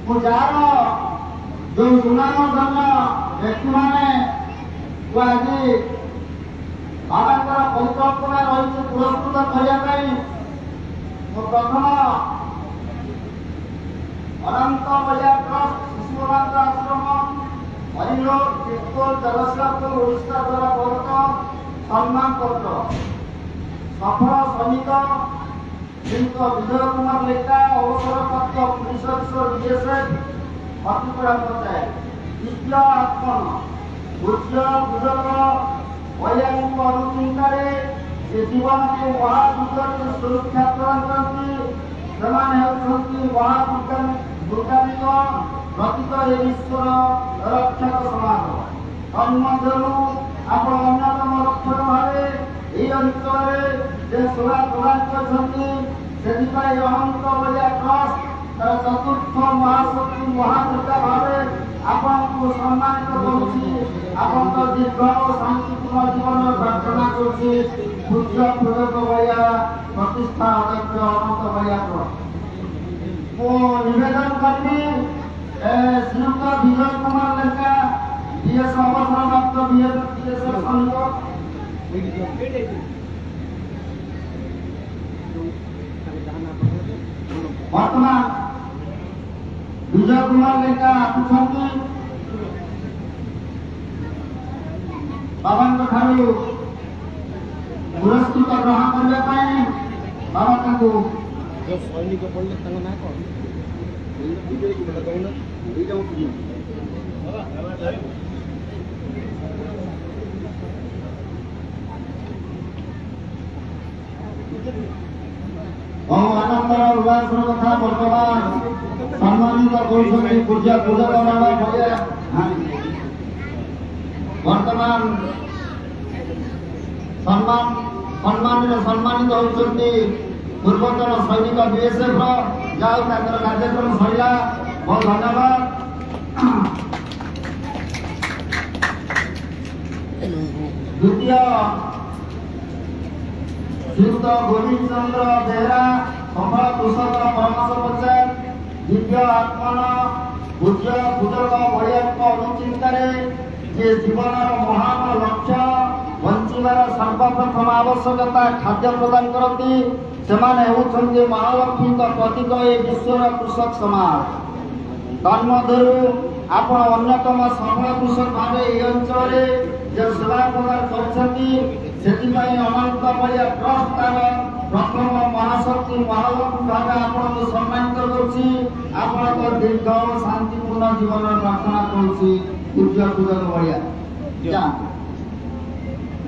Jar जो सुनाम धन्य व्यक्ति मैंने आज बाबा परिकल्पना रही पुरस्कृत करने प्रथम अनंत बलिया ट्रस्ट शिशु अनाथ आश्रम हरिलोक चित्तौड़ जगतसिंहपुर ओडिशा द्वारा प्रदत्त सम्मान पत्र सफल सैनिक श्रीयुक्त विजय कुमार लेखा अवसरप्राप्त पुलिस अफिसर बीएसएफ अतिपुरा पंचायत द्वितीय आत्मन पूज्य पूजक वैज्ञानिक अनुचिंतारे से जीवन को महादुर्ग सुरक्षा प्रदान करती से महादुर्गानिक प्रतीक ईश्वर रक्षक समाज तन्मध्यु आप अन्यतम रक्षक भाव यही अंचल सेवा प्रदान कर अनंत बलिया ट्रस्ट तर चतुर्थ महाशक्ति महादुर्गा भाव आपको सम्मानित कर दीर्घ और शांतिपूर्ण जीवन प्रार्थना कर पूज्य पूजक बलिया प्रतिष्ठा अध्यक्ष अनंत बलिया ट्रस्ट को निवेदन करनी श्रीयुक्त विजय कुमार लेखा बीएस अवसरप्राप्त बीएसएफ सैनिक वर्तमान विजय कुमार लेखा आसुंच बाबा पुरस्कृत ग्रहण करने बाबा सैनिक पढ़ले ना आनंदर उल्लासर कथा बर्तमान सम्मानित कर पूज्य पूजक वर्तमान सम्मानित होती पूर्वतन सैनिक बीएसएफ जाओ कार्यक्रम सरला बहुत धन्यवाद। द्वितीय श्रीयुक्त गोविंद चंद्र बेहरा सफल कृषक परामर्श पंचायत दिव्य आत्मन पूज्य पूजक बलिया अनुचिंतार जे जीवन महान लक्ष्य बंचार सर्वप्रथम आवश्यकता खाद्य प्रदान करती से महालक्ष्मी प्रतीक ए विश्वर कृषक समाज तन्मध्यु आप अन्यतम सफल कृषक भाव यह अंचल जो सेवा प्रदान कर अनंत बलिया ट्रस्ट तार प्रथम महाशक्ति महालक्ष्मी भाव आपको सम्मानित कर दीर्घ और शांतिपूर्ण जीवन प्रार्थना करुच्ची पूज्य पूजक बलिया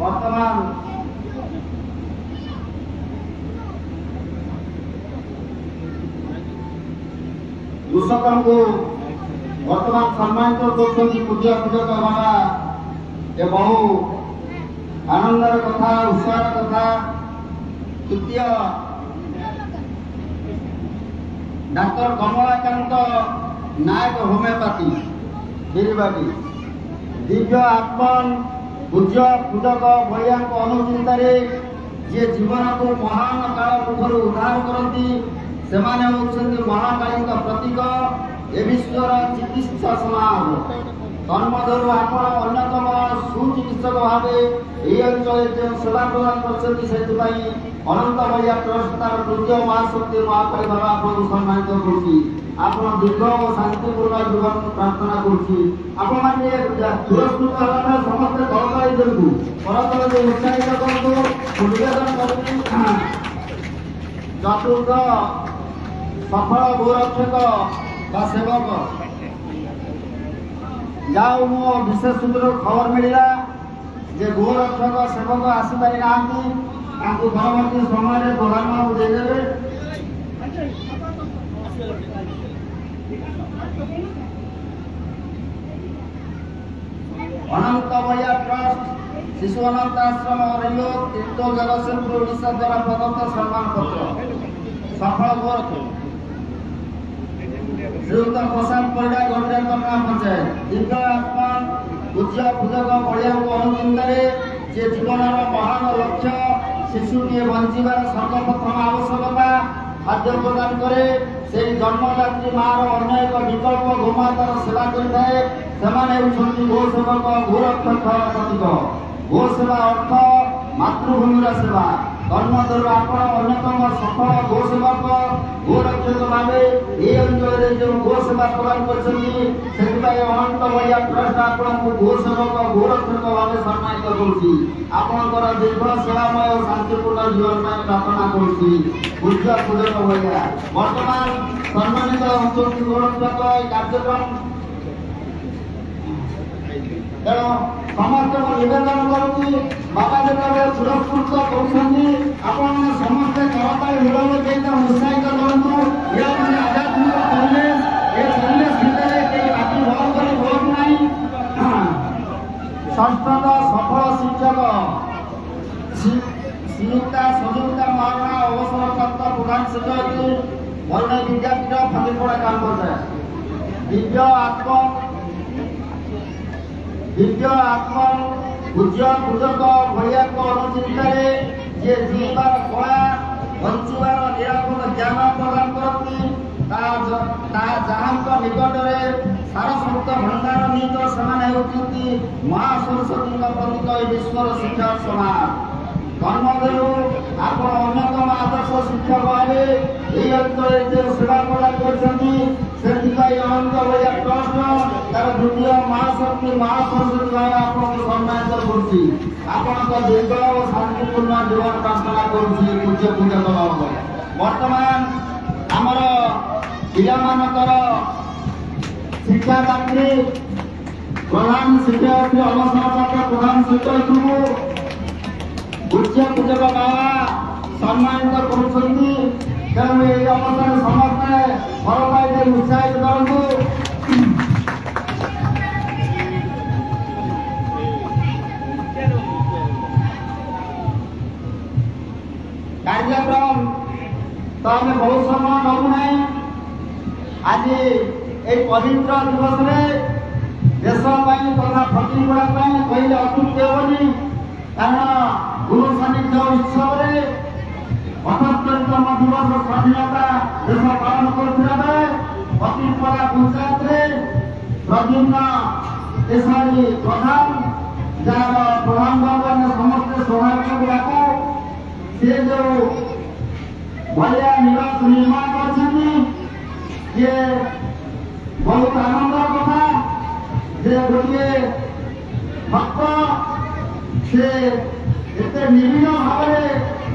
वर्तमान कृषक को वर्तमान सम्मानित कर पूज्य पूजक बाबा ये बहु आनंदर कथा उत्साह कथा तृतीय डाक्टर कमलाकांत नायक होमियोपैथी गिरिबाड़ी दिव्य आत्मन पूज्य पूजक बलिया अनुचिंतार जे जीवन को महान काल मुखर उद्धार करती से महाकाली प्रतीक ए विश्वर चिकित्सा समाज तन्मध्यु आप अन्यतम सुचिकित्सक भाव यही अंचल जो सेवा प्रदान कर अनंत बलिया ट्रस्ट तार तृतीय महाशक्ति महाकाली भाव आपको सम्मानित कर दीर्घ और शांतिपूर्ण जीवन प्रार्थना कर पुरस्कृत समस्त कलाकारी दिंतु परस्पर उत्साहित करूँ निवेदन कर चतुर्थ सफल गोरक्षक सेवक जाओ मो विशेष सूत्र खबर मिला जे गोरक्षक सेवक आसीपारी ना परवर्ती समय प्रधान देदेवे अनंत बलिया ट्रस्ट शिशु अनाथ आश्रम हरिलोक चित्तौड़ जगतसिंहपुर ओडिशा द्वारा प्रदत्त सम्मान पत्र सफल गोरक्षक श्रीयुक्त प्रसाद परिडा गंडा पंचायत दिव्य आत्मन पूज्य पूजक बलिया अनुचिंतार जे जीवन महान लक्ष्य शिशुटी बंचार सर्वप्रथम आवश्यकता खाद्य प्रदान करे से जन्मदात्री मार अन्य एक विकल्प गोमातार सेवा करिଥାଏ ସେମାନେ ହେଉଛନ୍ତି ଗୋ ସେବକ ଗୋରକ୍ଷକ ପ୍ରତୀକ। ଗୋ ସେବା ଅର୍ଥ ମାତୃଭୂମିର ସେବା। ଜନ୍ମରୁ ଆପଣ ଅନ୍ୟତମ ସଫଳ ଗୋ ସେବକ ଗୋରକ୍ଷକ ଭାବେ ଏ ଅଞ୍ଚଳରେ ଯେଉଁ ଗୋ ସେବା ପ୍ରଦାନ କରିଛନ୍ତି ସେଥିପାଇଁ ଅନନ୍ତ ବଳିଆ ଟ୍ରଷ୍ଟ ଆପଣଙ୍କୁ ଗୋ ସେବକ ଗୋରକ୍ଷକ ଭାବେ ସମ୍ମାନିତ କରୁଛି। ଆପଣଙ୍କର ଦୀର୍ଘ ସେବାମୟ ଓ ଶାନ୍ତିପୂର୍ଣ୍ଣ ଜୀବନ ପାଇଁ ପ୍ରାର୍ଥନା କରୁଛି। ପୂଜ୍ୟ ପୂଜକ ବଳିଆ ବର୍ତ୍ତମାନ ସମ୍ମାନିତ ଅଛନ୍ତି ଗୋରକ୍ଷକ ଏ କାର୍ଯ୍ୟକ୍ରମ ତେଣୁ ସମସ୍ତଙ୍କୁ ନିବେଦନ କରୁଛି ବାବା ଯେତେବେଳେ ପୁରସ୍କୃତ କରୁଛନ୍ତି ଆପଣମାନେ ସମସ୍ତେ କରତାଳି ବିଳମ୍ବ ସହିତ ଉତ୍ସାହିତ କରନ୍ତୁ। ଏମାନେ ଆଧ୍ୟାତ୍ମିକ ପରିବେଶ ଏ ପରିବେଶ ଭିତରେ କେହି ପାଟି ଭୟ କରି ବୋଲୁ ନାହିଁ। ସଂସ୍ଥାନ ସଫଳ ଶିକ୍ଷକ ଶ୍ରୀଯୁକ୍ତା ସଯୁକ୍ତା ମହାରଣା ଅବସରପ୍ରାପ୍ତ ପ୍ରଧାନ ଶିକ୍ଷୟିତ୍ରୀ ବରୁଣେଇ ବିଦ୍ୟାପୀଠ ଫକୀରପଡ଼ା କାମ ପଞ୍ଚାୟତ दिव्य आत्मा पूज्य पूजक भैया अनुचिंतारे जे जीवार कला बंचार निरापद ज्ञान प्रदान करती जहाँ निकटरे सारस्वत भंडार नीत से महासरस्वती प्रतीक विश्वर शिक्षा समाज जन्मदू आप अन्यतम आदर्श शिक्षक भावे ये अंचल जो सेवा प्रदान करती अनंत बलिया ट्रस्ट तार द्वितीय महाशक्ति महासरस्वती भाव आपको सम्मानित करुच्ची आपण दीर्घ और शांतिपूर्ण जीवन प्रार्थना करुच्ची पूज्य पूजक भाव बर्तमान आमर पिलामानकर शिक्षादात्री प्रधान शिक्षयित्री अवसरप्राप्त प्रधान शिक्षयित्री पूज्य पूजक बाबा सम्मानित करुछंती तेणु ये अवसर समस्ते भल पाई उत्साहित करंतु। कार्यक्रम तो आम बहुत समय नबू ना आज ये पवित्र दिवस देश तथा फकीरपड़ा कहले अत्युक्ति हेनी कारण गुरु सानिध्य उत्सव 78तम दिवस स्वाधीनता देश पालन कर फकीरपड़ा पंचायत प्रद्युम्न केशरी प्रधान जार प्रधान बाबू समस्ते सौभाग्य गुड़ाक से जो भलिया निवास निर्माण कर बहुत आनंद कथा जे गोटे भक्त से एते निरीह भाव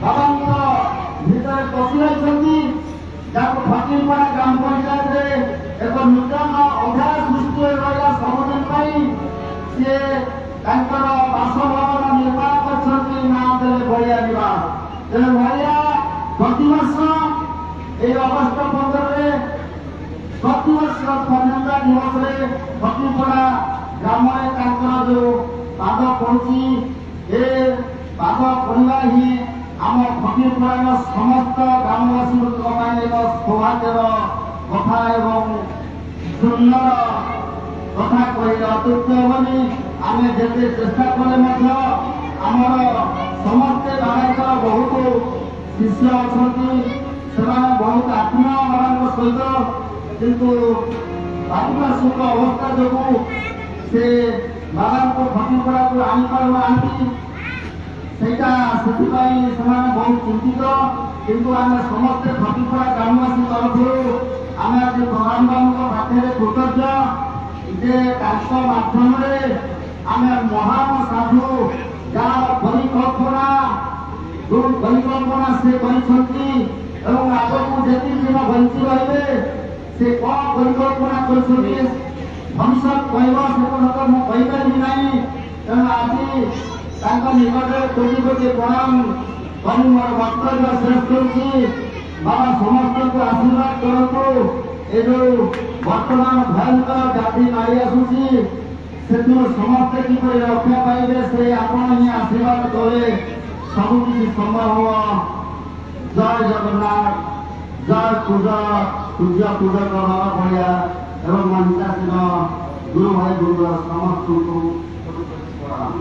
बाबा भीतर पशि रही फकीरपड़ा ग्राम पंचायत एक नूतन अध्याय सृष्टि रहा सबुदिन सी बासभवन निर्माण कर नाम देले भलिया निवास तेज भलिया प्रतिवर्ष ये अगस्ट 15 प्रतिवर्ष स्वाधीनता दिवस फकीरपड़ा ग्राम जो पाद पड़ी ए पाद पड़ा ही आम फकीरपड़ा समस्त ग्रामवासी एक सौभाग्यर कथा एवं सुंदर कथा कहले अत्युक्ति हेनी आम जिते चेष्टा कले आमर समस्ते बाबाकर बहुत शिष्य अच्छा से बहुत आत्मीय मान सहित किंतु पारिपार्श्विक अवस्था जो से बाबा को फकीरपड़ा को आनी पारना बहुत चिंतित किंतु आम समस्ते फकीरपड़ा ग्रामवासी तरफ आम आज प्रधान बाबू पाखे कृतज्ञ जे माध्यम आम महान साधु जार परिकल्पना जो परिकल्पना से आग को जी दिन बंची रही से कौन परिकल्पना कर भविष्य कह से कथा मुझे ना तेणु आज निकट कोटि कोटि प्रणाम कर मोर वक्तव्य शेष करुच्ची बाबा समस्त को आशीर्वाद करतु ये जो वर्तमान भयंकर व्याधि मारी आसूसी से समस्ते किपर रक्षा पाइबे से आपण ही आशीर्वाद कले सबकि संभव हो। जय जगन्नाथ जय पूजा पूज्य पूजक भैया एवं मंचासीन गुरु भाई गुरु समस्त को प्रणाम।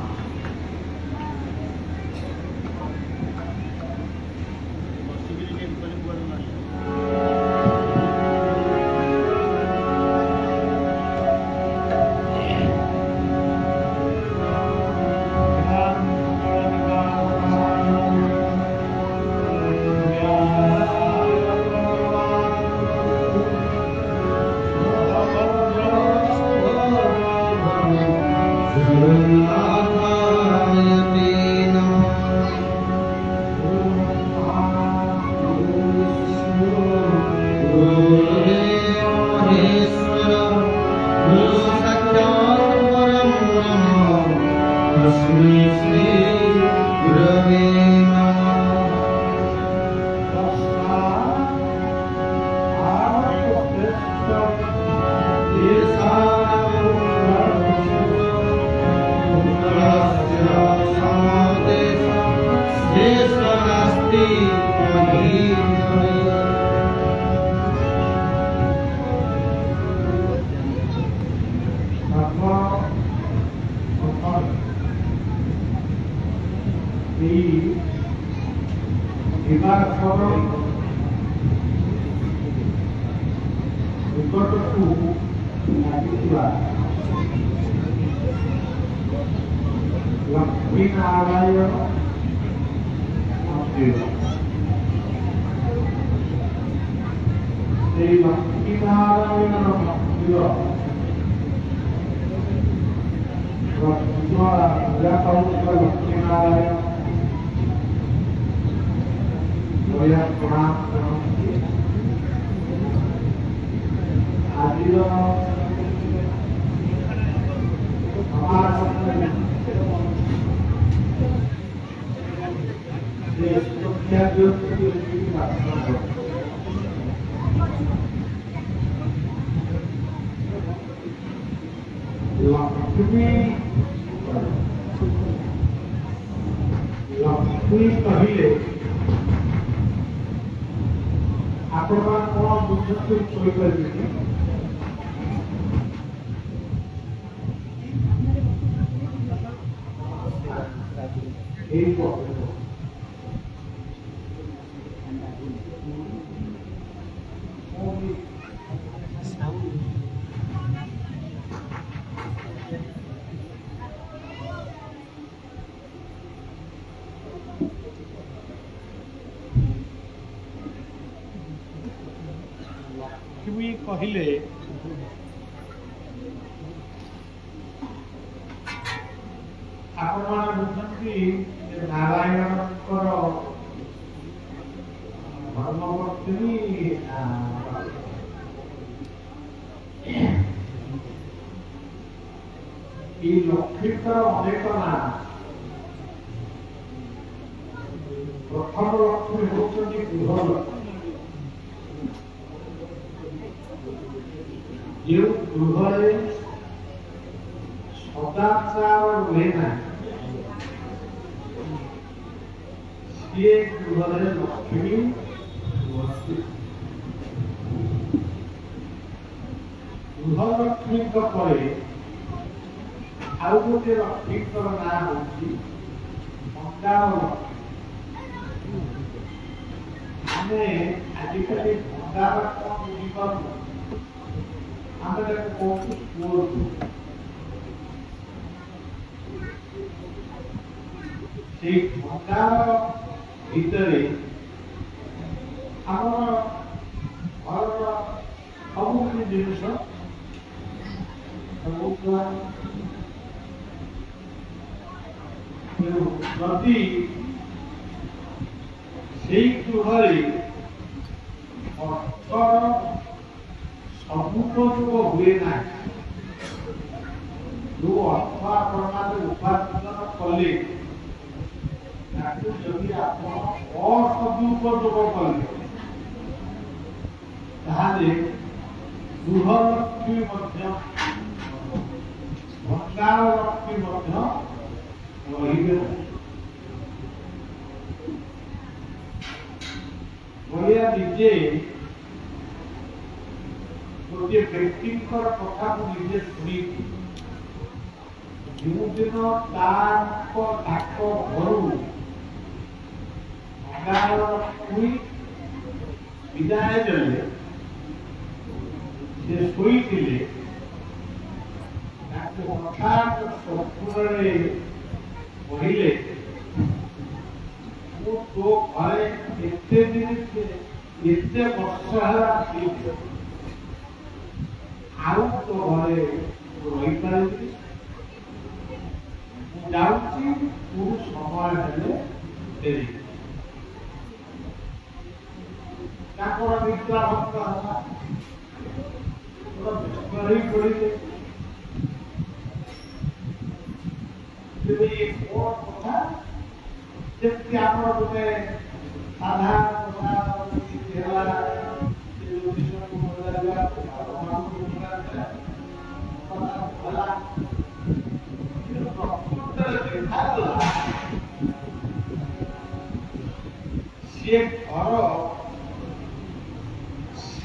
लक्ष्मी नारायण मंदिर लक्ष्मी नारायण मंदिर लक्ष्मी नारायण प्रणाम आज लक्ष्मी कहले आपण कौन बुझते कहले आपण बुझती नारायण धर्मपत्नी लक्ष्मीकर अनेक ना प्रथम लक्ष्मी होती गृह जो गृह सदाचार रुहे ना सी गृह लक्ष्मी गृह लक्ष्मी पर आउ गोटे लक्ष्मीकर ना हूँ भंडार आम आजिकल भंडार कौन बुझीपार आम कौन से भंडार भितर आम घर सबुकिछि जिनिस जदि से गृह अर्थर सदुपयोग हुए ना जो अर्थ आप उपार्जन कले जदि आप असदुपयोग कले गृह लक्ष्मी भंडार लक्ष्मी निजे गोटे व्यक्ति कथा को निजे शुणी जो दिन घर विदाय देले से शोते हठात स्वप्न कहले तो घरे एत दिन एत वर्ष आउ तो घरे रही पारि जाऊँगी पूर्ण समय हेले डेरी विद्या भक्त पड़े कथा जबकि आप गोटे साधारण सी घर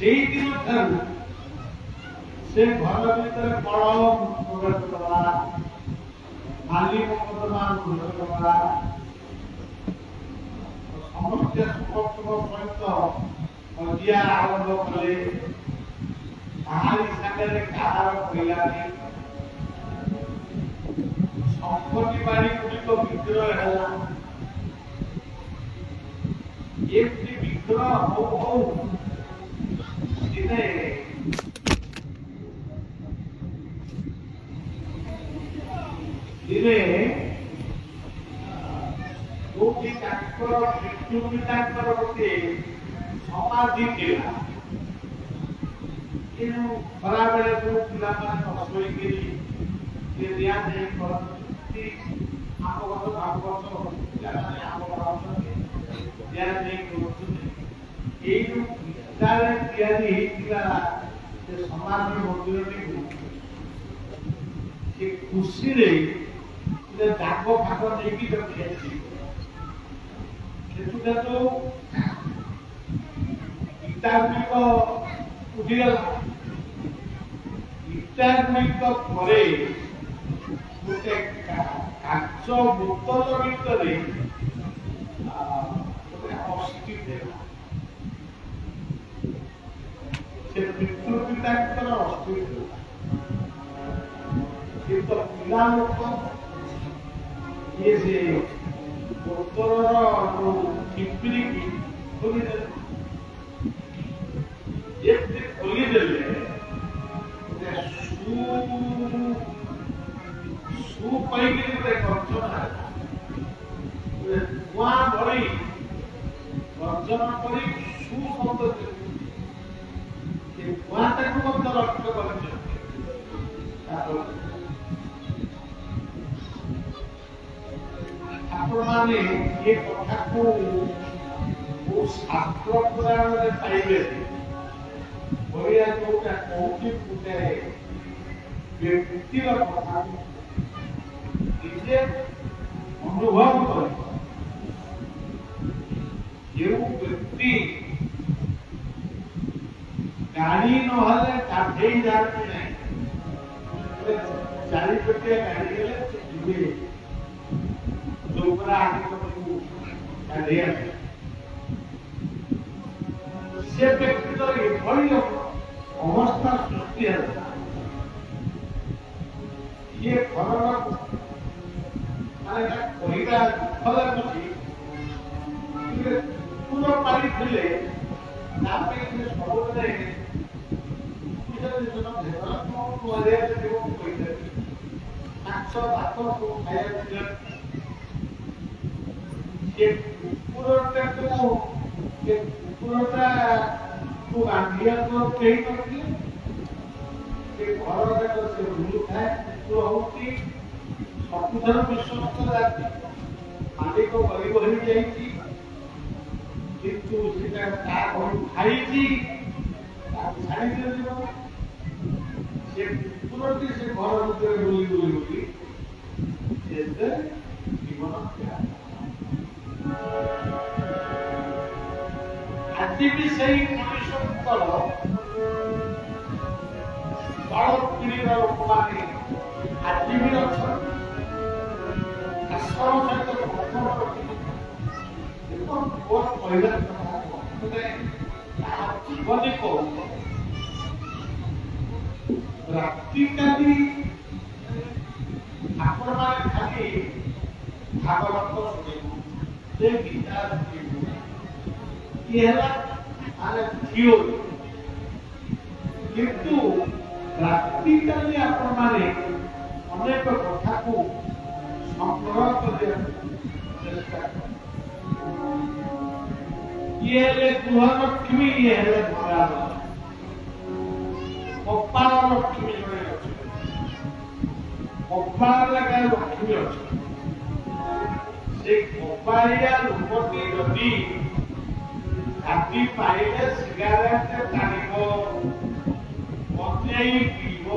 সেই দিন ଠାରୁ ସେ ଘର ଭିତରେ କଳ ପ୍ରବେଶ କଲା, ମାଲି ମକଦ୍ଦମା ରୁଜୁ କଲା, ସମସ୍ତେ ସମସ୍ତଙ୍କ ସହିତ ମଜିଆ ଆରମ୍ଭ କଲେ, କାହାରି ସାଙ୍ଗରେ କାହାର କହିଲାନି, ସମ୍ପତ୍ତି ବାଡ଼ି ଗୁଡ଼ିକ ବିକ୍ରୟ ହେଲା। ଏମିତି ବିକ୍ରୟ ହଉ ହଉ ଦିନେ ଯୋଉଠି ତାଙ୍କର ମୃତ୍ୟୁ ପିତାଙ୍କର ଗୋଟିଏ ସମାଧି ଥିଲା, କିନ୍ତୁ ଖରାବେଳେ ଯୋଉ ପିଲାମାନେ ନ ଶୋଇକିରି ଦିଆ ଦେଇ କରନ୍ତି, ଆମ ଘର ଭାଗବତ ପିଲାମାନେ ଆମ ଘର ଅଛନ୍ତି ଦିଆ ଦେଇ କରୁଛନ୍ତି, ଏଇ ଯୋଉ ଇଟାରେ ତିଆରି ହେଇଥିଲା ସେ ସମାଧି ମନ୍ଦିରଟିକୁ ସେ ଖୁସିରେ ଦାଗ ଫାଗ ନେଇକି ରଖିଆସି ସେଠୁ ଯୋଉ ଇଟା ଗୁଡ଼ିକ ଉଠିଗଲା, ଇଟା ଗୁଡ଼ିକ ପରେ ଗୋଟେ କାଚ ବୋତଲ ଭିତରେ ଗୋଟେ ଅସ୍ଥି ଥିଲା, ସେ ପିତୃ ପିତାଙ୍କର ଅସ୍ଥି ଥିଲା। କିନ୍ତୁ ପିଲା ଲୋକ ଇଏ ସେ ବୋତଲର ଠିପିରିକି ଖୋଲିଦେଲେ, ଯେମିତି ଖୋଲିଦେଲେ ସୁ ପାଇକି ଗୋଟେ ଗର୍ଜନା ଧୂଆଁ ଭଳି ଗର୍ଜନ କରି ସୁ ଶବ୍ଦ ସେ ଧୂଆଁଟାକୁ ମଧ୍ୟ ଲକ୍ଷ୍ୟ କରିଛନ୍ତି। ଆପଣମାନେ ଏ କଥାକୁ ଶାସ୍ତ୍ର ପୁରାଣରେ ପାଇବେ, ବଳିଆ ଯୋଉଟା କହୁଛି ଗୋଟେ ବ୍ୟକ୍ତିର କଥା ନିଜେ ଅନୁଭବ କରିବ। ଯେଉଁ ବ୍ୟକ୍ତି ଗାଡ଼ି ନହେଲେ ଗାଧେଇ ଯାଆନ୍ତି ନାହିଁ, ଚାରିପଟିଆ ଗାଡ଼ି ହେଲେ ସେ ଯିବେ ସେ ବ୍ୟକ୍ତିର ଏଭଳି ଅବସ୍ଥା ସୃଷ୍ଟି ହେଲା, ଇଏ ଘରର ମାନେ କହିବା ଦୁଃଖ ଲାଗୁଛି, କୁକୁର ପାଳିଥିଲେ ତା ପାଇଁ ସେ ସବୁବେଳେ ମାଛ ଭାତ ସବୁ ଖାଇବାକୁ କୁକୁରଟାକୁ ବାନ୍ଧିବାକୁ କେହି ନଥିଲେ, ସେ ଘର ଯାକ ସେ ବୁଲୁଥାଏ। କୁକୁର ହଉଛି ସବୁଠାରୁ ବିଶ୍ୱସ୍ତ ଜାତି, ମାଲିକ ଗରିବ ହେଇଯାଇଛି କିନ୍ତୁ ସେଟା ତା ଘରୁ ଖାଇଛି, ତାକୁ ଛାଡ଼ି ଦିଆଯିବ। ସେ କୁକୁରଟି ସେ ଘର ଭିତରେ ବୁଲି ବୁଲି ବୁଲି ସେ ଜୀବନ ଆଜି ବି ସେଇ ମଣିଷଙ୍କର ତଳ ପିଢ଼ିର ଲୋକମାନେ ଆଜି ବି ଅଛନ୍ତି, ଶାସନ ସହିତ ଗଠନ ରଖିଛନ୍ତି। କହିବା ଜୀବନୀ କହୁଛ ରାତିକାଲି ଆପଣମାନେ ଖାଲି ଭାଗବତ ଶୁଣିବୁ, ସେ ଗୀତା ଶୁଣିବୁ, ଇଏ ହେଲା ମାନେ ଥିଓରି। କିନ୍ତୁ ରାତିକାଲି ଆପଣମାନେ ଅନେକ କଥାକୁ ସଂଗ୍ରହ କରିବାକୁ ଚେଷ୍ଟା କର। ଇଏ ହେଲେ ଗୃହଲକ୍ଷ୍ମୀ, ଇଏ ହେଲେ ଘର କପାଳ ଲକ୍ଷ୍ମୀ ଜଣେ ଅଛନ୍ତି, କପାଳ ଜାଗାରେ ଲକ୍ଷ୍ମୀ ଅଛନ୍ତି। ସେ କପାଳିଆ ଲୋକଟି ଯଦି ରାତି ପାଇଲେ ସିଗାରେଟ ଟାଣିବ, ମଦେଇ ପିଇବ,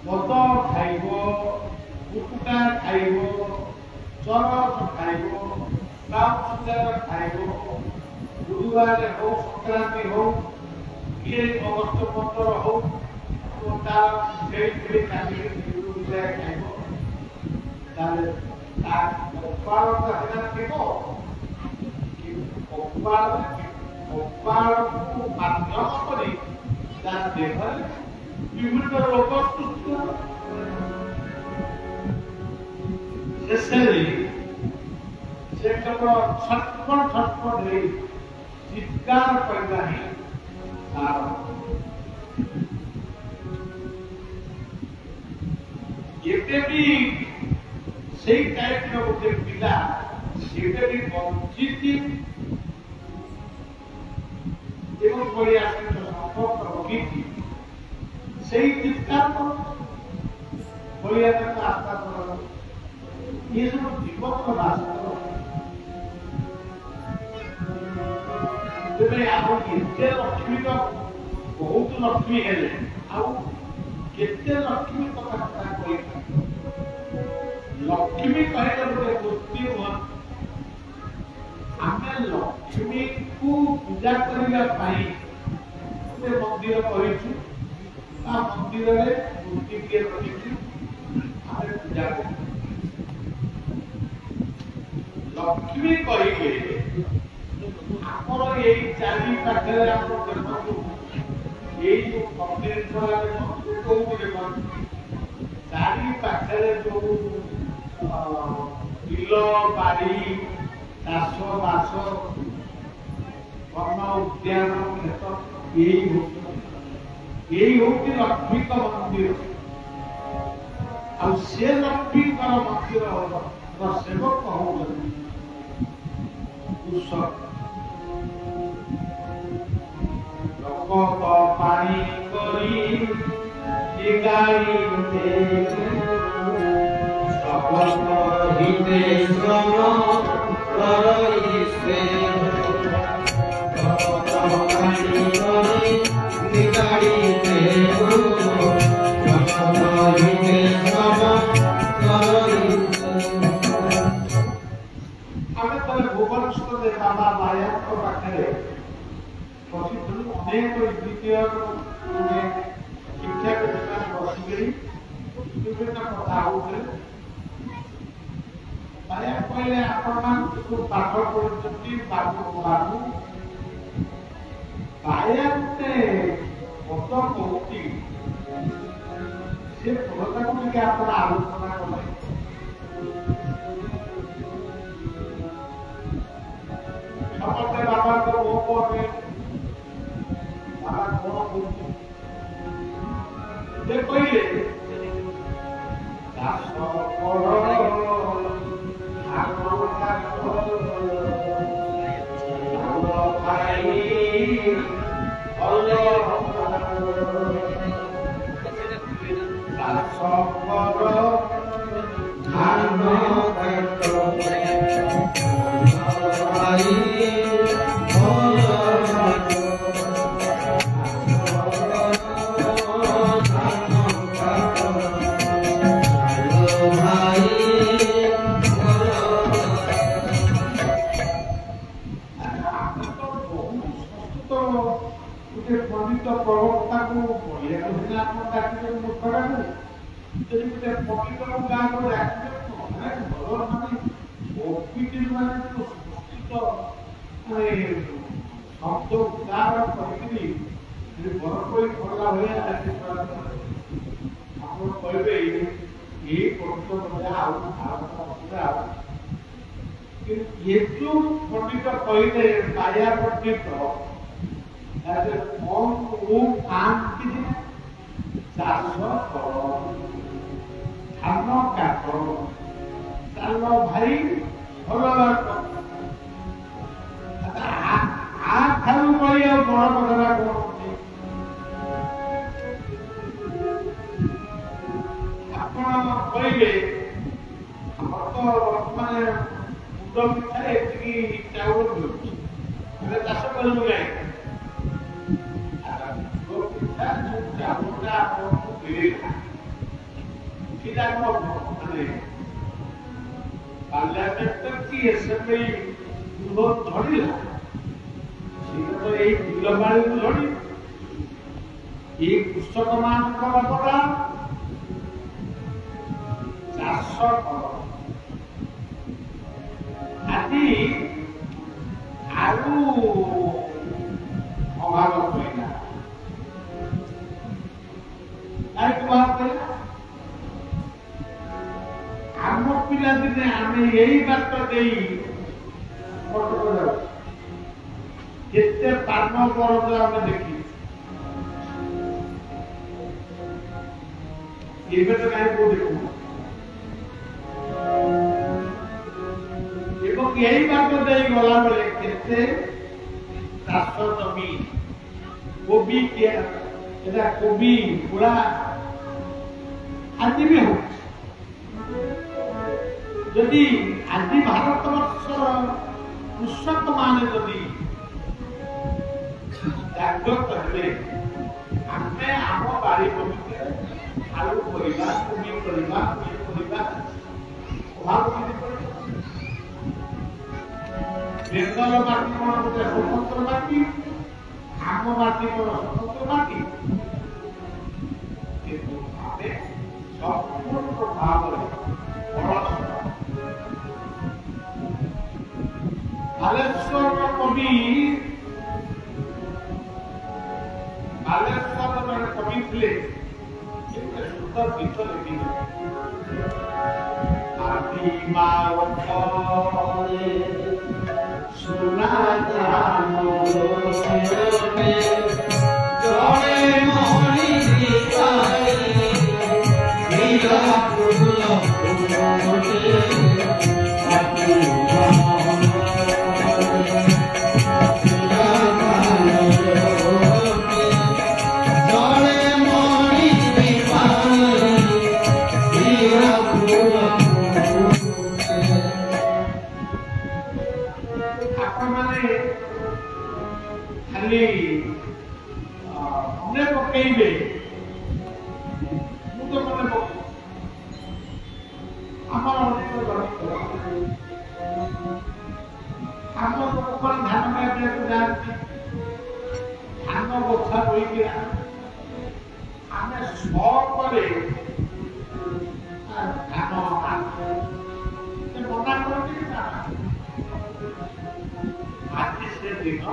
ମଦ ଖାଇବ, କୁକୁଡ଼ା ଖାଇବ, ଚରସ ଖାଇବ, ବାଉଁଶୁଜାର ଖାଇବ, ଗୁରୁବାର ହଉ ସଂକ୍ରାନ୍ତି ହଉ ये अगस्त 15 हो तो तार से काटी विषय खाइबो ताले तार पार का देखो कि पार को माध्यम करी तार देहर विभिन्न रोग सुस्त शेषे से केवल छटपट हो चित्कार करना ही ये भी सही टाइप का गोटे पिला ये भी वंचित एवं बड़ी संपर्क रखी सही चित्कार बड़ी आस्था कर ये सब जीवन का वास्तव तेरे आप केते लक्ष्मी का बहुत लक्ष्मी है आउ केते लक्ष्मी कथा कथा कोई लक्ष्मी कहले गोटे गोष्ठी हुआ आमे लक्ष्मी को पूजा करिया पाई गोटे मंदिर करिछु आ मंदिर रे मूर्ति के रखिछु आमे पूजा करू लक्ष्मी कहिके ଆମର ଏଇ ଚାରି ପାଖରେ ଆମର ଦେଖନ୍ତୁ ଏଇ ଯୋଉ ମନ୍ଦିର ତଳେ କୋଉଠି ଦେଖନ୍ତୁ ଚାରି ପାଖରେ ଯୋଉ ବିଲ ବାଡ଼ି ଚାଷ ବାସ ବନ ଉଦ୍ୟାନ କ୍ଷେତ ଏଇ ହଉଛି ଲକ୍ଷ୍ମୀଙ୍କ ମନ୍ଦିର ଆଉ ସେ ଲକ୍ଷ୍ମୀଙ୍କର ମନ୍ଦିର ସେବକ ହଉଛନ୍ତି କୃଷକ पानी करी गाईते सपन हिते श्रम करइसे पानी करी गाईते सपन हिते श्रम करइसे आमे तले भुवनेश्वर दे बाबा बायक पाखरे अनेक द्वितीय शिक्षा के बसिक विभिन्न कथा होते पहले आपण पाठ पढ़ी बाबू बाबू बायते मत कहती से फलता को आप आलोचना कले समस्ते बाबा को ये पहले ये जो पंडित कहले बाया पंडित ऐसे कौन वो काम की चाष करो धान काट चलो भाई भल ठारू बड़ कथा कौन आप कहले बर्तमान मुंड पिछा ये चाउल मिलूँ चाष करूँ गाई पिछा जो चाउलटा आपको मिलेगा सीधा माने पार्लियामेंट की एसेंबली गृह झड़िला सीधा तो यही बिलबाड़ी झड़ी এই কৃষক ମାନଙ୍କର ପଟା 400 କରୋଡ଼ ଆଜି ଆଳୁ ଅଭାବ ପଡ଼ିଲା କାହିଁକି ଅଭାବ ପଡ଼ିଲା ଆମ ପିଲାଦିନେ ଆମେ ଏଇ ବାଟ ଦେଇ କଟକ ଯାଉ କେତେ ପାନ ବରଦ ଆମେ ଦେଖି ଏବେ ତ କାହିଁ କୋଉ ଦେଖୁ ଏବଂ ଏଇ ବାଟ ଦେଇ ଗଲା ବେଳେ କେତେ ଚାଷ ଜମି କୋବି এটা କୋବି ପୁରା ଆଜି ବି ହଉଛି যদি ଆଜି ଭାରତବର୍ଷର କୃଷକମାନେ ଯଦି ଜାଗ୍ରତ ହେଲେ ଆମେ ଆମ ବାଡ଼ି ବଗିଚାରେ ଆଳୁ କରିବା କୋବି କରିବା ଅଭାବ କିଛି କରିବା ବେଙ୍ଗଲ ମାଟି କ'ଣ ଗୋଟେ ସ୍ୱତନ୍ତ୍ର ମାଟି ଆମ ମାଟି କ'ଣ ସ୍ୱତନ୍ତ୍ର ମାଟି କିନ୍ତୁ ଆମେ ସମ୍ପୂର୍ଣ୍ଣ ଭାବରେ ବାଲେଶ୍ୱରର କବି ବାଲେଶ୍ୱରର ଜଣେ କବି ଥିଲେ ସୁନ୍ଦର ଗୀତ ଲେଖିଥିଲେ ଆଦି ମାରେ ସୁନା ଜଣେ ମଣି ମନେ ପକେଇବେ ମୁଁ ତ ମନେ ପକେଇ ଆମର ଆମ ଲୋକମାନେ ଧାନ କାଟିବାକୁ ଯାଆନ୍ତି ଧାନ ବଛା ହୋଇକି ଆମେ ସପରେ ଧାନ ମନା କରନ୍ତି ନା ଆଜି ସେ ଦିନ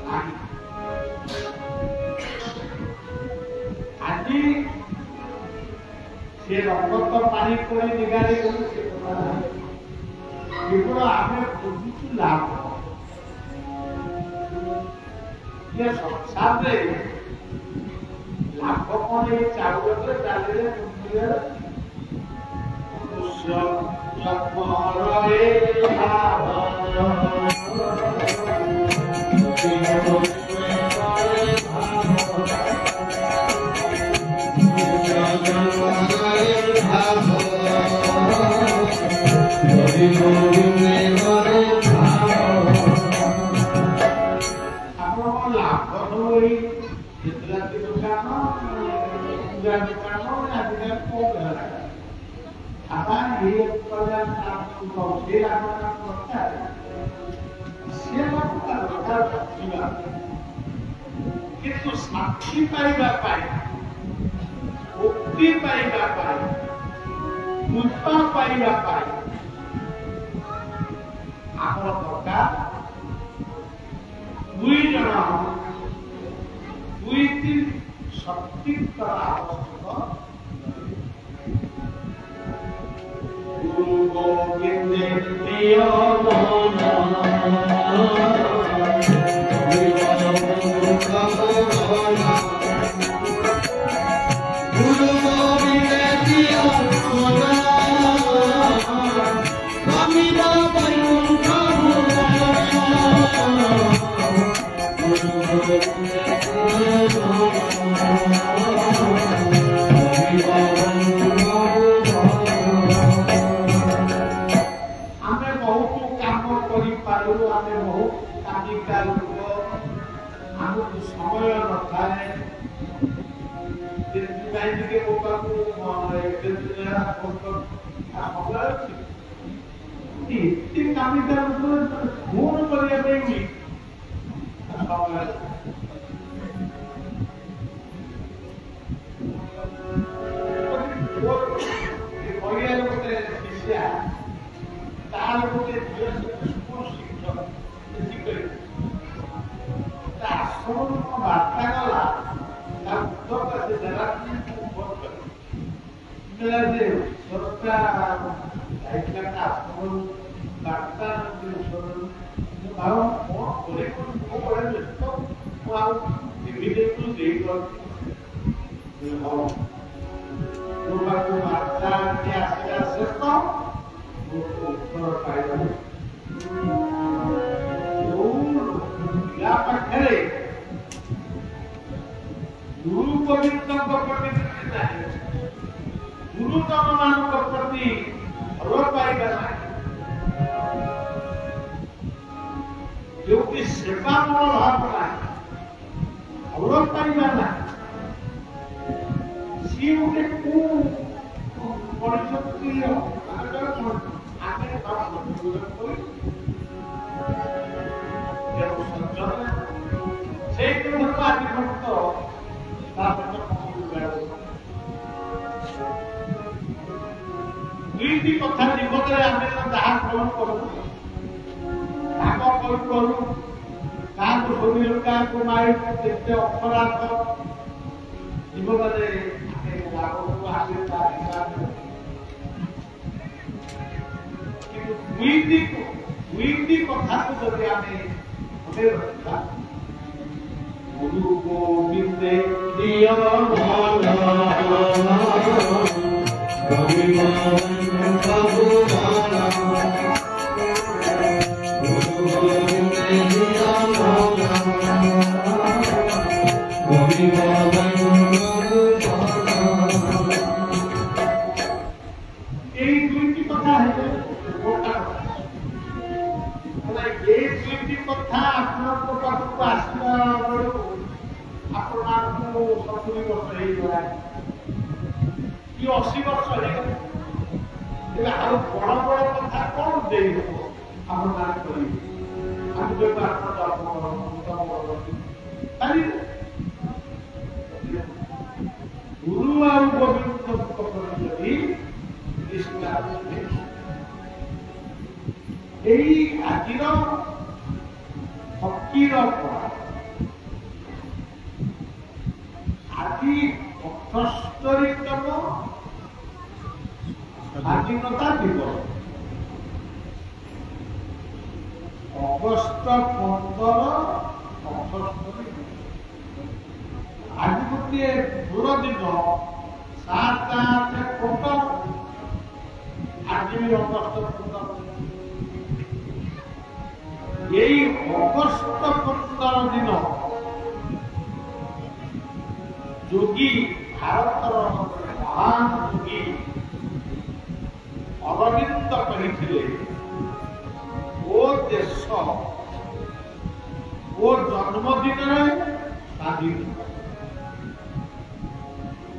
ନାହିଁ ଆଜି ସେ ରକ୍ତ ପାଣି କରି ନିଗାଡ଼ି କେବଳ ଆମେ ଖୋଜୁଛୁ ଲାଭ ଇଏ ସଂସାରରେ ଲାଭ କ'ଣ ଏଇ ଚାଉଳରେ ଡାଲିରେ কিন্তু সাক্ষী পাইবা পাই মুক্তি পাইবা পাই কৃপা পাইবা পাই আমার দরকার দুই জন দুই তিন শক্তির দ্বারা আবশ্যক গুরু গোবিন্দের প্রিয় समय नए आश्रम वार्ता गला उत्तर से जरा मेरा जे सरकार आश्रम वार्ता भाव इमिडिएटली देख वार्ता के आसिया श्रेष्ठ उत्तर पाइबा पाखे गुरु गोविंद प्रति गुरुतम मान प्रति अवरोध पाइबा जो कि सेवा मनोभाव अवरोध पाइबा ना सी गोटे को परिशक्ति आगे दुईटी कथा जीवन में आम जहाँ ग्रहण करूँ करूँ क्या शरीर क्या मारे जिते अपराध जीवन दुईटी कथा को जब आम मने रखा गुरु गोविंद दिय कि 80 वर्ष है बड़ बड़ कथा कौन दे गुरु और गोविंद आज फकीर आज 78तम स्वाधीनता दिवस अगस्ट 15 आज गोटे दूर दिन 7-8 कोट आज भी अगस्ट 15 यही अगस्ट 15 दिन योगी भारत महान योगी अरविंद कही वो देश वो जन्मदिन स्वाधीन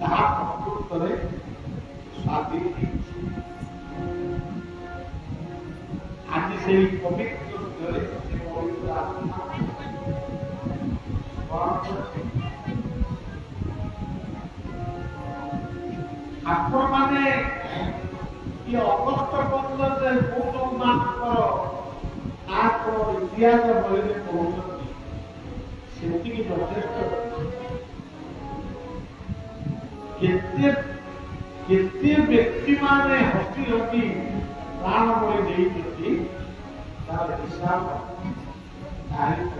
प्रकृत स्वाधीन आज से पवित्र आपण माने ये अगस्ट 15 रे कोटो मानकर आप इतिहास बहिले पहुंचती सेति की यथेष्ट केते व्यक्ति माने हस्ती हस्ती प्राण बलि देइछथि तार हिसाब तारीख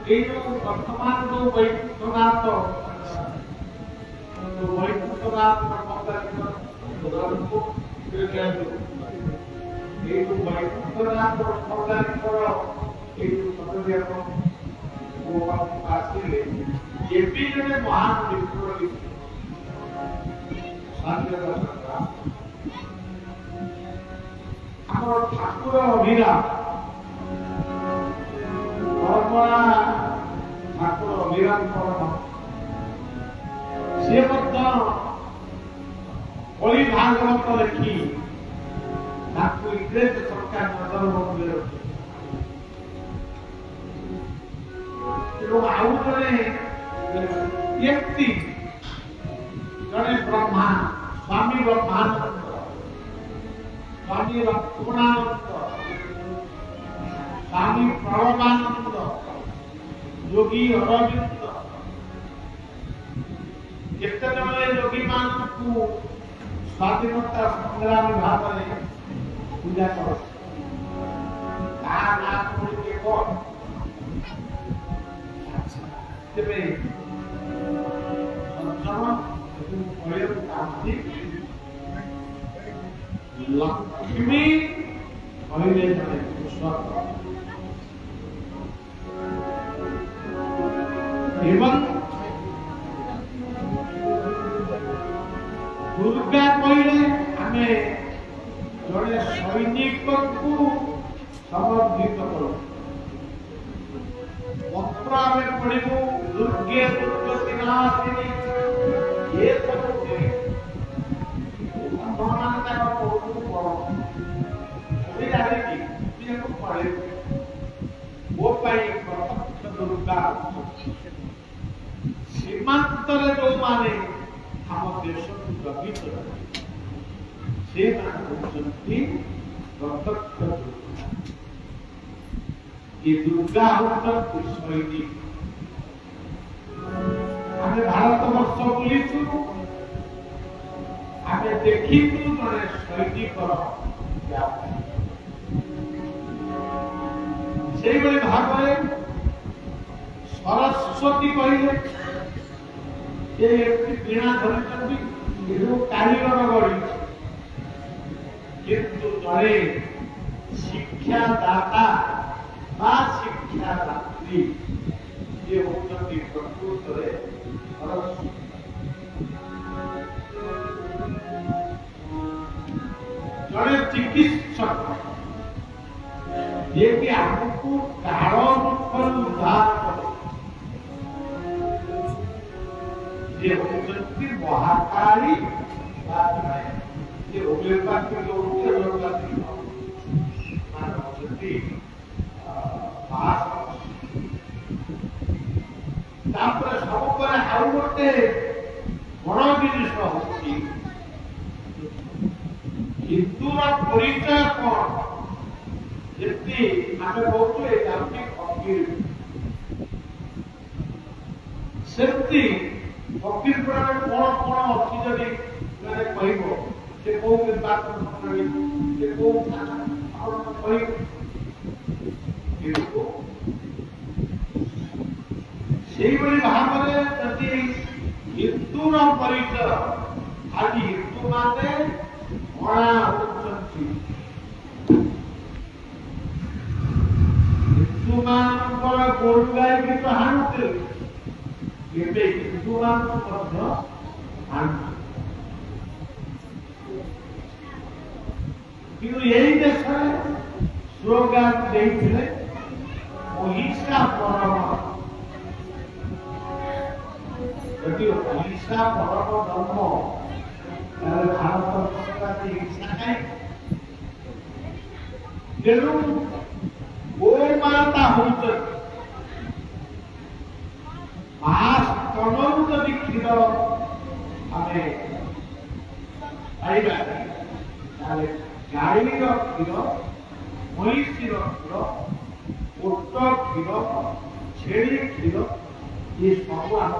जो वर्तमान जो वैकुंठनाथ महान ठाकुर अभिरा परंपरा ठाकुर अभिरा से कली भागवत लिखी इंग्रेज सरकार नजर बंदी रखे आउ व्यक्ति जड़े ब्रह्मा स्वामी ब्रह्मानंद स्वामी लक्ष्मणानंद स्वामी प्रणवानंद योगी अरविंद केते जन योगी मानकु स्वाधीनता संग्राम भाव में पूजा कर नाम के कौन तेरे लक्ष्मी पहले एवं दुर्गा कहले आमे जड़े सैनिक को समर्पित करो पत्र आमे पढ़ू दुर्गे दुर्गति नाशिनी ये सब भगवान का पढ़ू पढ़ो ये जाने की ये को पढ़े वो पाई दुर्गा सीमांतर जो माने हम देश को गठित से मानती प्रत्यक्ष ये दुर्गा होता सैनिक हमें भारत वर्ष बुलीचु हमें देखी जड़े सैनिक से भाव में सरस्वती कहले वीणा धरी कारीगर गढ़ी किंतु जड़े शिक्षादाता शिक्षादात्री ये होती प्रकृत जड़े चिकित्सक ये कि आपको काल रूप उद्धार करे ये होती महाकाली बात है ये होम्योपैथी जो होम्योपैथी मानवती तापर सब पर आउ गोटे बड़ जिनिस होची हिंदूर परिचय कौन जति आमे कहू ए जाति फकीर सेमती फकीर पर कौन कौन अच्छी जदि मैंने कहबो से को बात करी से को कही से भाव में जदि हिंदूर परिचय आज हिंदू माने अणा होती हिंदू मान गोरु गाय भी तो हाणुते हिंदू मान कि यही देश स्लोगान देते अहिंसा परम यदि अहिंसा परम धर्म भारत हिंसा कहीं तेणु गो माता होते स्तनरू जदि क्षीर आम पाइबा गाड़ी क्षीर महिषी क्षीर ओट क्षीर छेड़ी क्षीर ये सब आम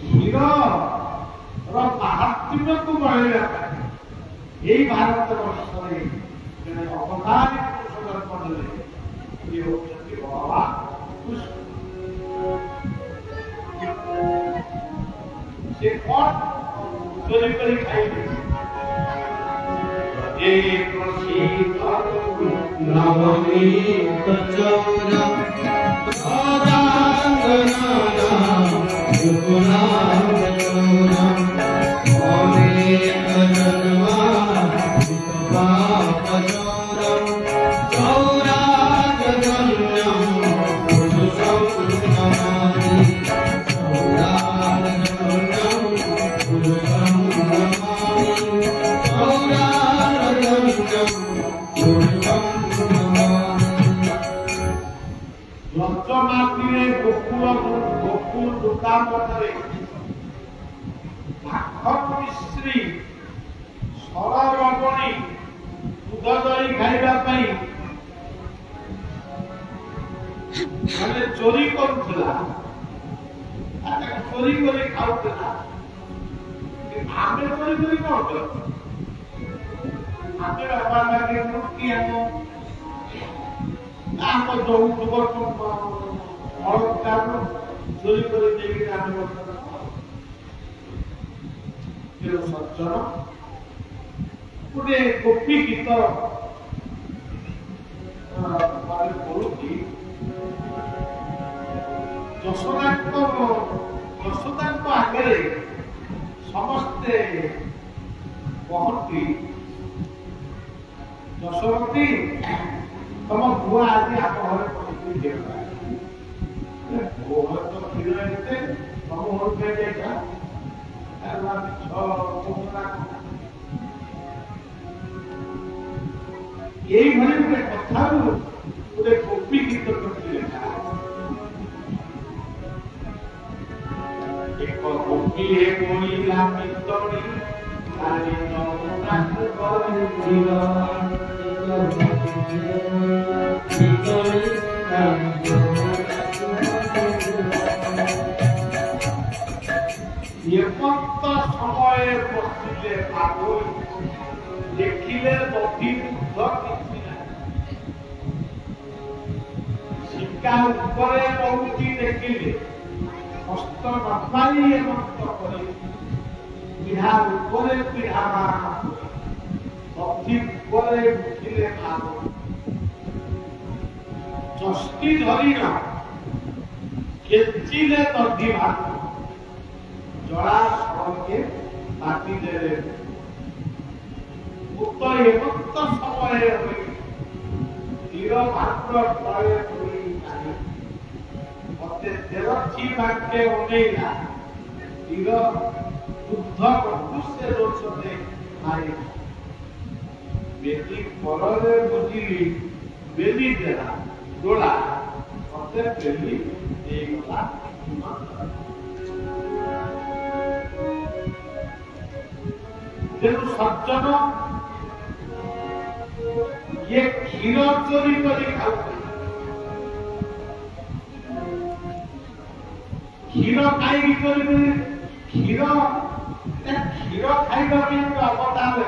क्षीर महात्म्य को बढ़ावा यही भारत वर्ष में अवतारित ये होती भगवान से कौन चोरी करी खाई गोकुल दुकान श्री सरल दूध दही खाइबा चोरी करूला चोरी कर खाऊला आमे चोरी कर कौन कर आमे बाबा लगे मुक्ति हम जो दुबर और चोरी कर देगी आमे सज्जन गोटे गोपी गीत पढ़ुची यशोदा आगे समस्ते कहती यशोवती तुम बुआ आज आप घर पहुंची तो क्षीर तुम घर पे जाइए यही भले गोटे कथा गोटे गोपी गीत करती एक गोपी है बोलिला मितरी काली नौनाथ करतीरा ये मत समय बसिले पागल देखिले दधि शिका ऊपर पहुंची देखिले हस्त नपाई मत करे पीढ़ा ऊपर पीढ़ा दधि ऊपर उठिले पागल जस्ती धरी न खेचिले दधि भाग जड़ा सड़के बाटी दे उत्तर हेमंत समय तीर मात्र तले मत देवची बाटे उठेला तीर शुद्ध से रोचते मारे बेटी फलरे बुझिली बेली देला डोला मत बेली देगला सज्जन ये क्षीर चोरी कर क्षीर कहीं चोरी क्षीर क्षीर खाइबा अवतार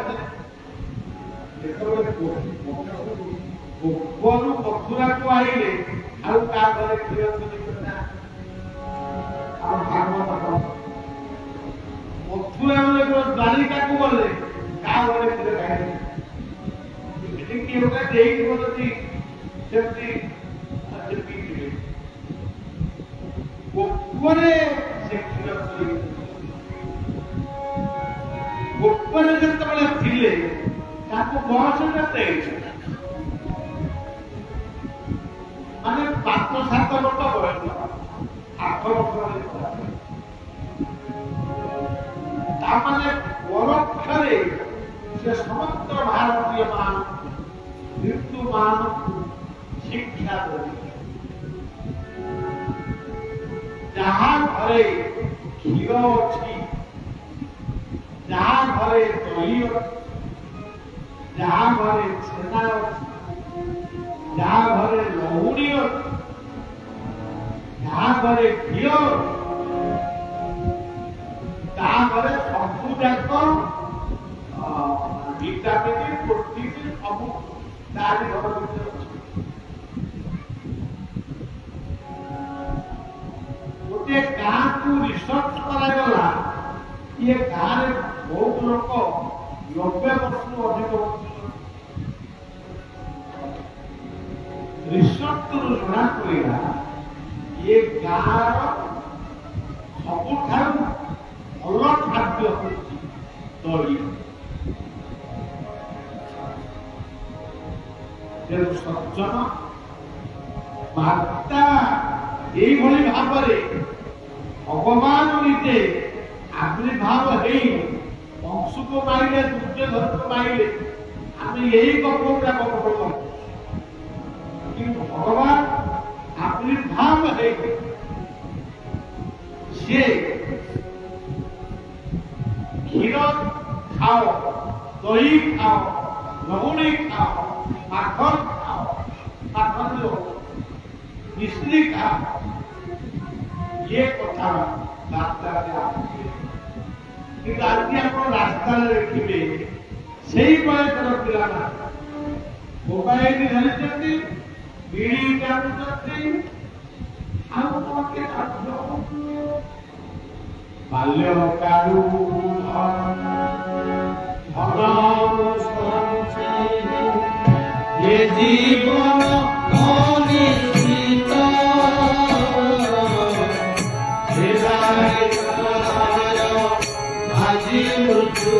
गोपरू मथुरा को आइले आउ का घरे क्षीर चोरी करना भागवत मथुरा द्वारिका को गले क्या गले क्षीर खाइले कि होगा देख बोलती सेफ्टी सेफ्टी गोपरे सेक्टर गोपरे जब तक थिले ताको बयस केते माने 5-7 वर्ष बयस 8 वर्ष ता माने परोक्षरे से समस्त भारतीय मान मृत्युमान शिक्षा जहाँ घरे क्षीर अच्छी जहाँ घरे दही जहाँ घरे छेना जहाँ घरे लहुणी जहाँ घरे घी जहाँ घरे सबू जाक विटामिन प्रोटीन सबू तारी घर भीतर गोटे गाँ को रिसर्च करागला ये गाँव में बहुत लोक 90 वर्ष अधिक रिसर्च जना पड़ा ये गाँव सबुठ भल खाद्य दही सज्जन बार्ता यही भाव भगवान निजे आविर्भाव वंश को मारे दुर्योधन को मारे आम यही गपटा किंतु भगवान आविर्भाव सी क्षीर खाओ दही खाओ लहुणी खाओ माखन खाओ माखन मिश्री खाओ ये कथा रास्ता କିନ୍ତୁ ଆଜି ଆପଣ ରାସ୍ତାରେ ଦେଖିବେ ସେଇ ବୟସର ପିଲାମାନେ ମୋବାଇଲ ଧରିଛନ୍ତି, ବିଡ଼ି ଟାଣୁଛନ୍ତି, ଆଉ କଣ ବାଲ୍ୟ କାଳୁ ये जीवन अनिश्चित আজি মৃত্যু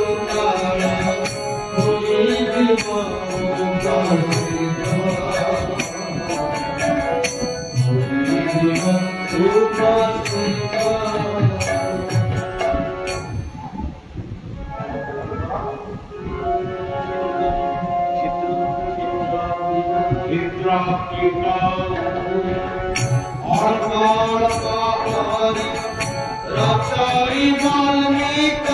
रक्षाई वाल्मीक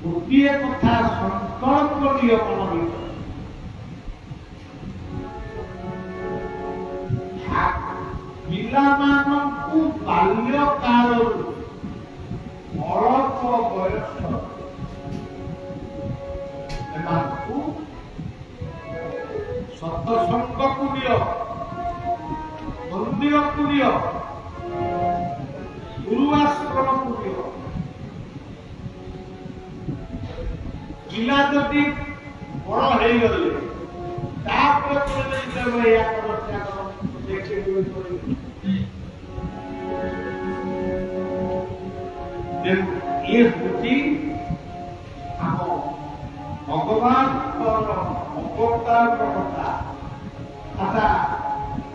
ଗୋଟିଏ କଥା ସଂକଳ୍ପ ଦିଅ ମନ ଭିତରେ ପିଲାମାନଙ୍କୁ ବାଲ୍ୟ କାଳରୁ ଅଳ୍ପ ବୟସ ଏମାନଙ୍କୁ ସତ୍ସଙ୍ଗକୁ ଦିଅ, ମନ୍ଦିରକୁ ଦିଅ, ଗୁରୁ ଆଶ୍ରମକୁ ଦିଅ। ପିଲା ଯଦି ବଡ଼ ହେଇଗଲେ ତାପରେ ଇଏ ହଉଛି ଆମ ଭଗବାନଙ୍କର ଅବତାର କଥା। ଆଚ୍ଛା,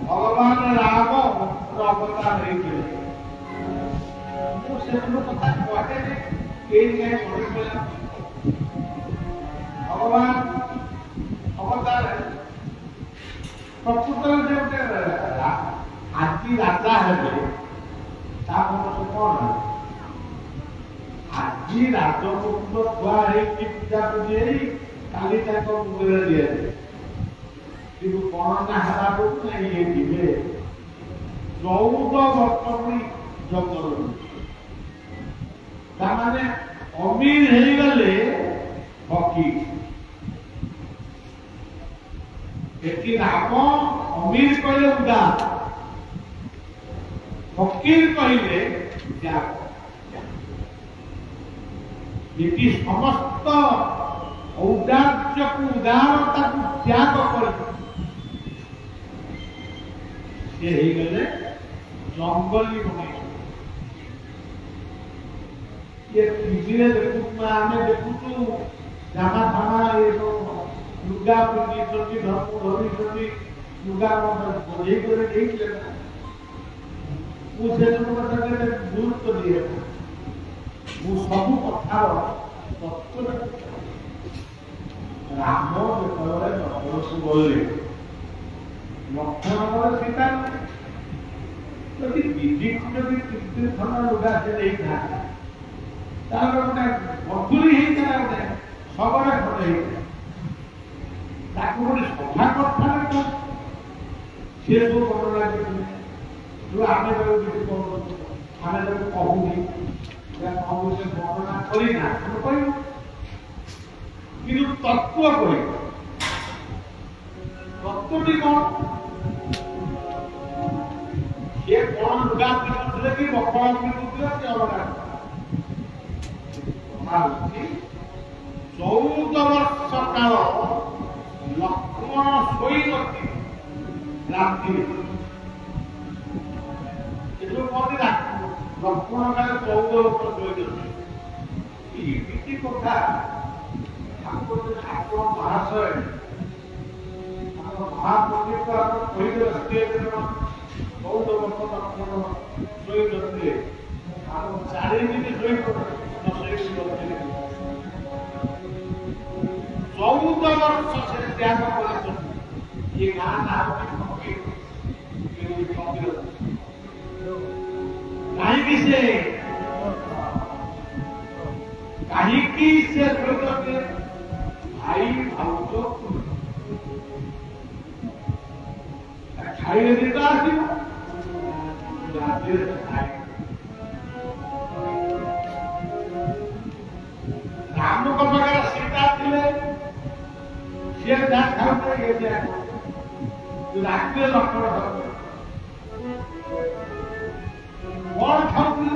ଭଗବାନ ରାମ ଅବତାର ହେଇଥିଲେ, ମୁଁ ସେସବୁ କଥା କହେ କେହି ମନେ भगवान अवतार प्रकृतर जो आज राजा है कौन आज राजपुत्र छुआ पूजा पूजी काली मुंडे दिए कि कौन ना हवा ये जीवे 14 वर्ष भी जंगल ताने अमीर हो गले हकी राम अमीर कहले उदार, फकीर कहले ये समस्त औदार्य को उदारता को त्याग कर जंगली बन ये टीवी आम देखु जामा थामा ये लुगा पिंधि धर्म धरी लुगा बोझे गुरुत्व दिए सब कथार राम जो गले लक्ष्मण सीता जदि विधि जदि 3 खंड लुगा से गोटे मधुरी होता गोटे सबरे खंडे गोटे सभा कथा सी सब मन लगे जो आम आम कहूनी वर्णना करना कह कि तत्व कह तत्वटी कौन ये कौन लुगा पिंधुले कि बखला पिंधुले कि अलग 14 वर्ष काल लक्ष्मण शोई राति କଥା ଠାକୁର ମହାଶୟ ମହାପଣ୍ଡିତ କହିଲେ ବହୁତ ବର୍ଷ ଶୋଇ ନଥିଲେ ଆଉ 4 ଦିନ ଶୋଇ 14 ବର୍ଷ ସେ ତ୍ୟାଗ କରିଛନ୍ତି। ये गाना कहीं से भाई भाव खाई देता राम को पाखे सीता थे सी खाते रात्रि लक्षण कौन खाऊले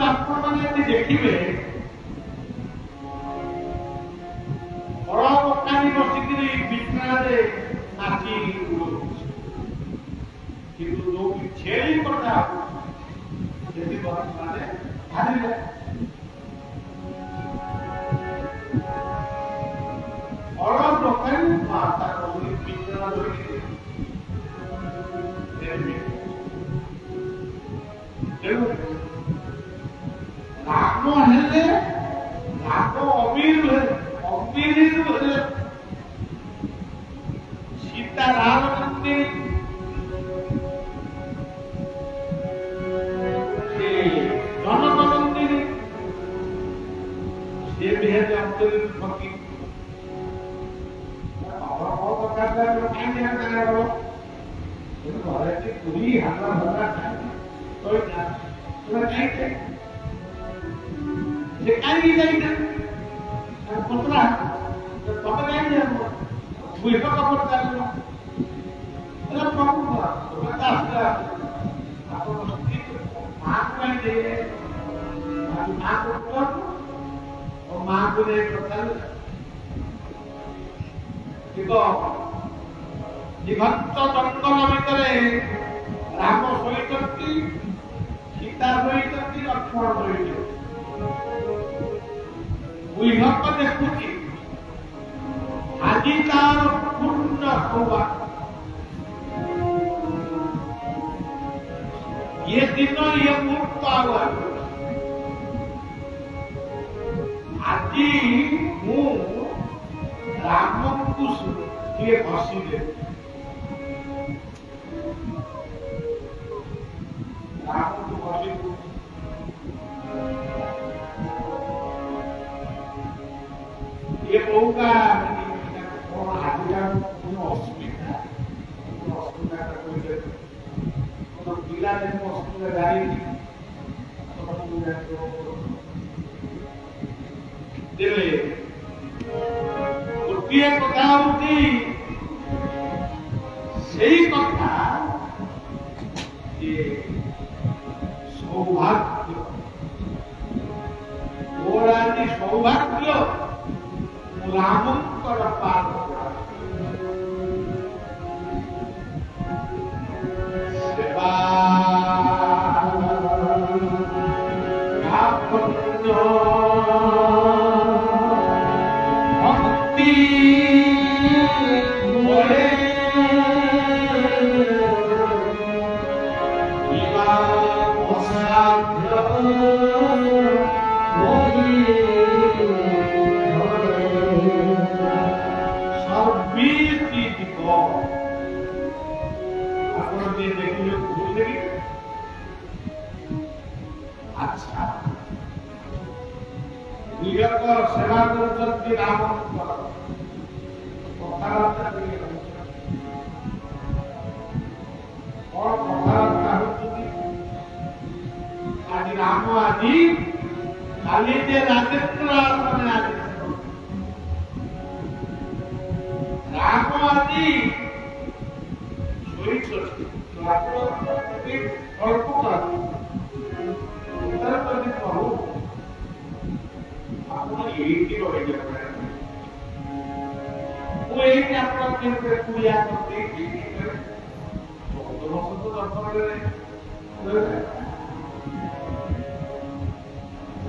आपने देखिए बड़ पकानी बसिकी बिछाने नाची किंतु जो छेली कटा माने हारिले बड़ प्रकार माता बिछना राम हेले राम अमीर सीता राम मंदिर जनक मंदिर से भेद अंतरिक भक्ति पूरी हजार तो जे काही जाईना पुत्रा पता नाही भूल का कपट चाललो त्याला प्रॉब्लेम होता तो असला आपण माग नाही दे माग उठतो और माग दे प्रकार देखो निभक्त जंगल भितरे राम सोईचंती सीता सोईचंती लक्ष्मण सोईचंती विभक्त देखुची आदि तार पूर्ण होगा ये दिन ये मुक्त आवा आदि मु राम को ये हसी दे राम को हसी ये होगा और आदिवार কোনো অসুবিধা কোনো বিলা দেন অসুবিধা যায়নি দেবে গোটিয়ে কথা হচ্ছে সেই কথা যে সৌভাগ্য ওরানি সৌভাগ্য রামঙ্কর পাল সেবা ভক্তি বলে অসাধ্য अच्छा सेवा करते राम आज राम आदि खाली राजेन्द्र राम आदि वो एक आपका पूजा करते ସମସ୍ତ ଦର୍ଶନରେ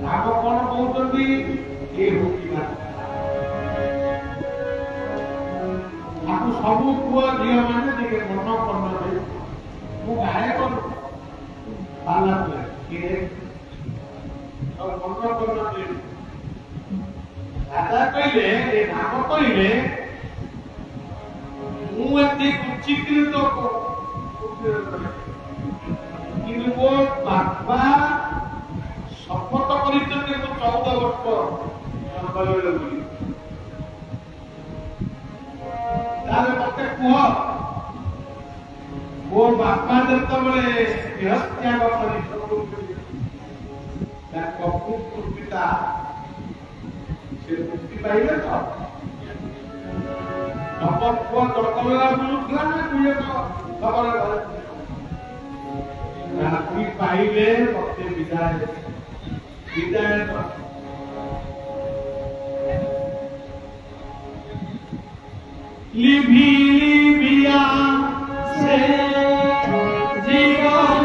ରାମ କଣ କହୁଛନ୍ତି ଏ ହଉଛି ତାକୁ ସବୁ ପୁଅ ଝିଅ ମାନେ ଟିକେ ମନ କରିବେ ମୁଁ ଗାୟକ ପାଲା କିଏ ମନ କରିବେ ରାଜା କହିଲେ ଏ ରାମ କହିଲେ ମୁଁ ଏତେ ଉଚ୍ଚୀକୃତ କିନ୍ତୁ ମୋ ବାପା ଶପଥ କରିଛନ୍ତି ମୁଁ 14 ବର୍ଷ ଜଙ୍ଗଲରେ ବୁଲି ତାହେଲେ ମତେ କୁହ ମୋ ବାପା ଯେତେବେଳେ ଦେହତ୍ୟାଗ କରି ପିତା ସେ ମୁକ୍ତି ପାଇଲେ ତ ପୁଅ ଜଙ୍ଗଲରେ ବୁଲୁଥିଲା ନା ଦୁଏ ଖବର ରାତି ପାଇଲେ ମତେ ବିଦାୟ লিভি লিভিয়া সে জীবন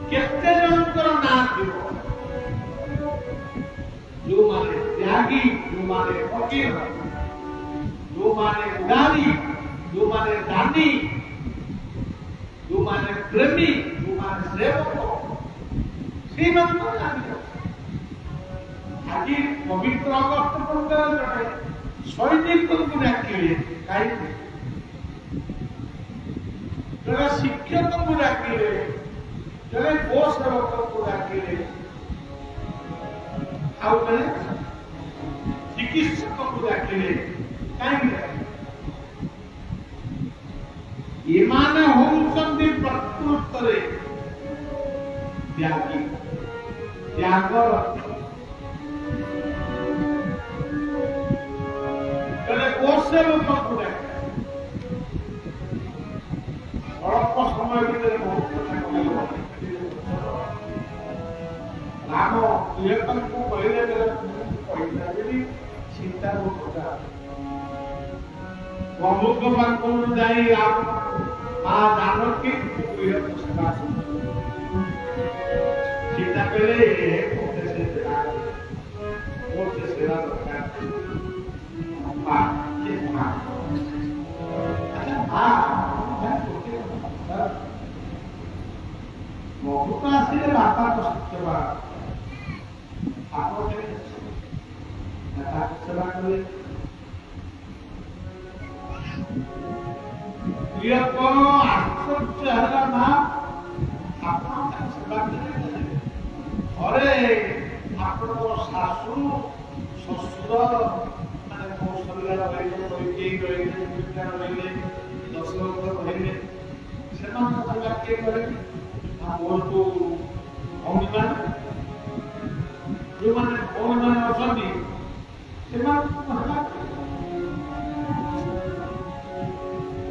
केते जनकर ना थिव जो माने त्यागी जो माने फकीर जो माने उदारी जो माने दानी जो माने प्रेमी जो माने सेवक से मन आज पवित्र अगस्त पूर्णिमा सैनिक को डाकिले काई जरा शिक्षक को डाकिले जरा गो सेवक को डाकिले आउ माने चिकित्सक को डाकिले काई एमाने होउछन्ति प्रकृतरे त्यागी त्यागर कले कोसे लोक पुरे अल्प समय भितर बहुत कथा कहलो राम लेखन को पहिले कहला जे चिंता को कथा प्रमुख बात जाई आप आ जानकी कोई सेवा चिंता करे कोते सेवा दरकार बहुत आसिले बापा को सेवा आपको सेवा करे प्रिय को आश्चर्य हला ना आपन सेवा करे अरे आपन सासू ससुर माने कौशल्या रहिले कोई रहिले विज्ञान रहिले दशरथ रहिले सेमान सेवा के करे और तो अनुमान जो माने अनुमान असंदी सेमान हला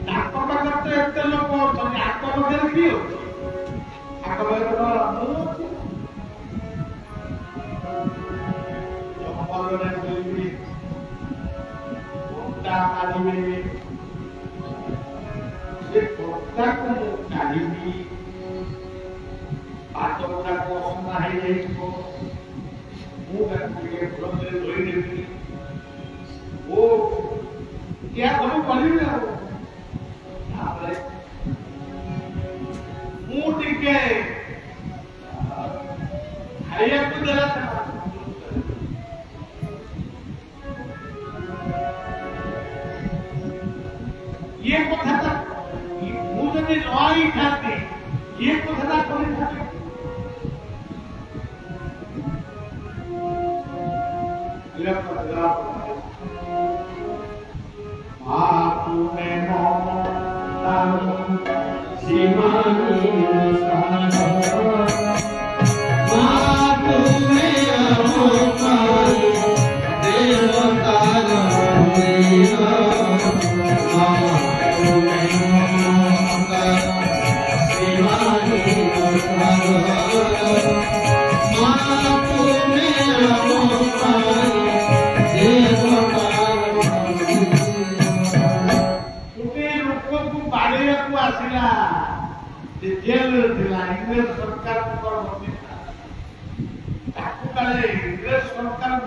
डाक्टर करते एते लोक अछन आको बगेर की हो आको बगेर तो जमपालने कोई कोटा आदमी से कोटा को काढिबी आतोटा को सुना है को मु के प्रोग्राम रे रोई देबी वो क्या सब पढ़ी मुझे खाया को देला ये कथा मुझे नई खाती ये कथा कौन खाती जेल इंग्रेज सरकार इंग्रेज सरकार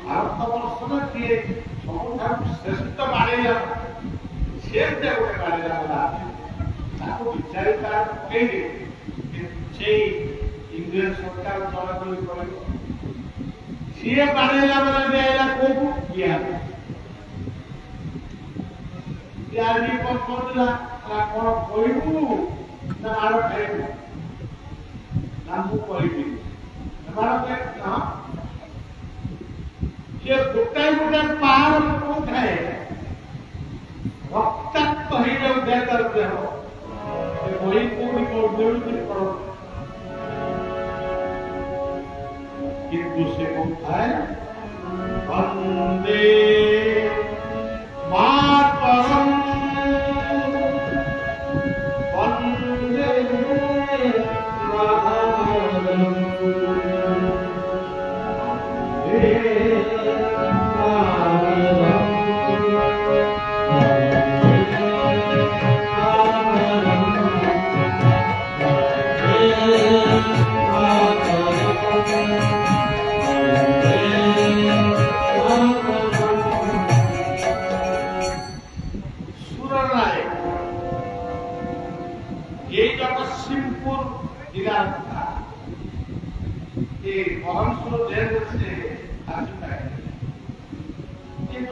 भारत वर्ष किए सब श्रेष्ठ बाड़ेगा से गोटे बाड़ेगा विचार इंग्रेज सरकार चलाचल सी बाड़ेगा बेले कौ किया कौन कौन कहू ना माड़ खाइबू ना मुझे माड़ सी गोटाए गोटाए पहाड़ कौन खाए रक्ताक्त हो जाए तार देह बही कौटी किंतु से कौन खाए वंदे मातरम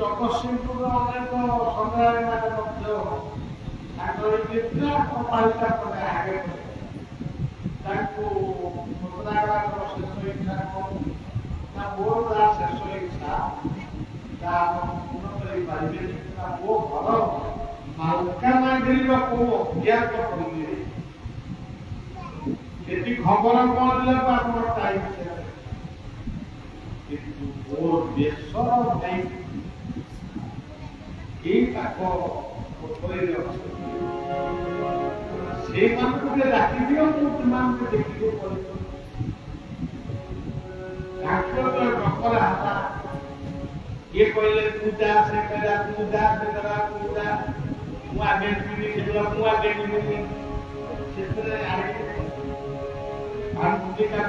जगतसिंहपुर अनेक संग्रामी कपालिका आगे शेष इच्छा ना मोर शेष इच्छा पूर्ण करें मो घर मालकानगिरी कौ अज्ञात कर खबर कौन आप टाइम मोर देश से राखी दियो तुम देखिए डकरा ये कहले पूजा से करा पूजा से करा पूजा मुआगे मुआगे से का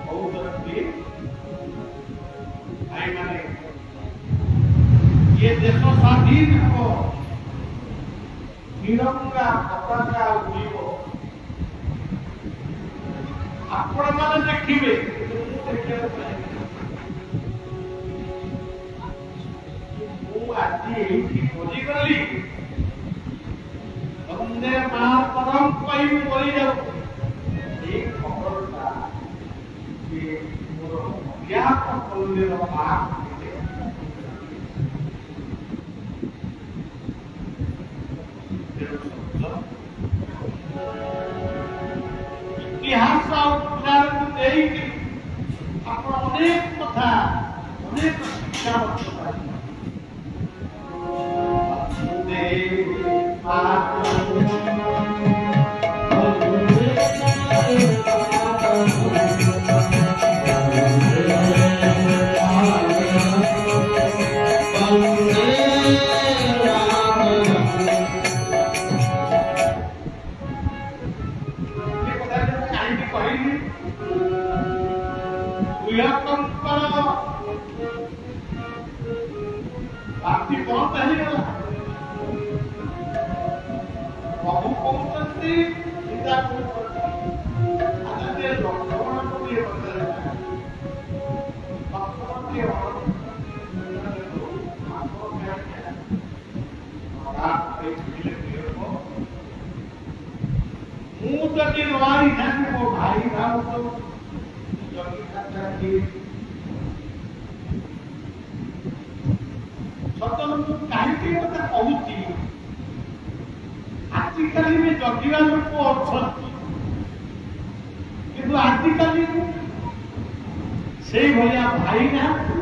बहुत आई माने ये देश स्वाधीन हो तिरंगा पताका उड़ो आपण मैंने देखिए बुझीगली वंदे मातरम कही बोली जाऊ खबरटा मोर ज्ञात कल इतिहास उदाहरण अनेक कथा अनेक शिक्षा ଯଦି ଚିନ୍ତା କରୁଛନ୍ତି ଆଜି ଲକ୍ଷ୍ମଣକୁ ଇଏ କରିଦେଲେ ଲକ୍ଷ୍ମଣକୁ ମୁଁ ଯଦି ନଆଇ ନାହାନ୍ତି ମୋ ଭାଇ ଭାଉଜ ସତ ମୁଁ କାହିଁକି କଥା କହୁଛି ଆଜିକାଲି ବି ଜଗିବା ଲୋକ ଅଛନ୍ତି କିନ୍ତୁ ଆଜିକାଲି ସେଇଭଳିଆ ଭାଇ ନାହାନ୍ତି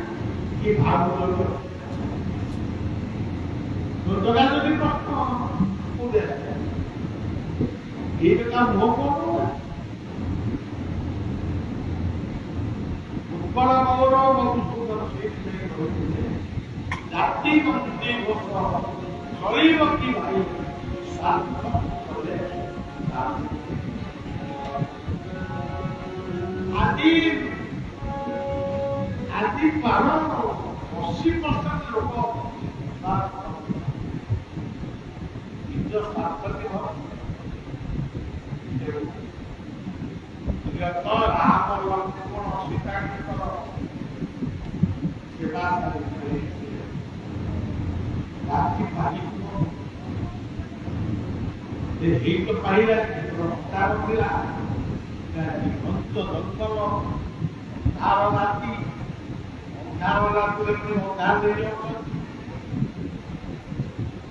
କି ଭାଉଜ ରୋଜଗାର ଯଦି ପ୍ରଶ୍ନ କୋଉଠି ये काम हो कौन उत्पल गौरव मधुसूदन जाति मंत्री शरीर की भाई आदि आदि 80% लोक निज स्वार्थ के राम लक्ष्मण सीता सेवा तो पाइला तार मिला भक्त जंगल तार नाती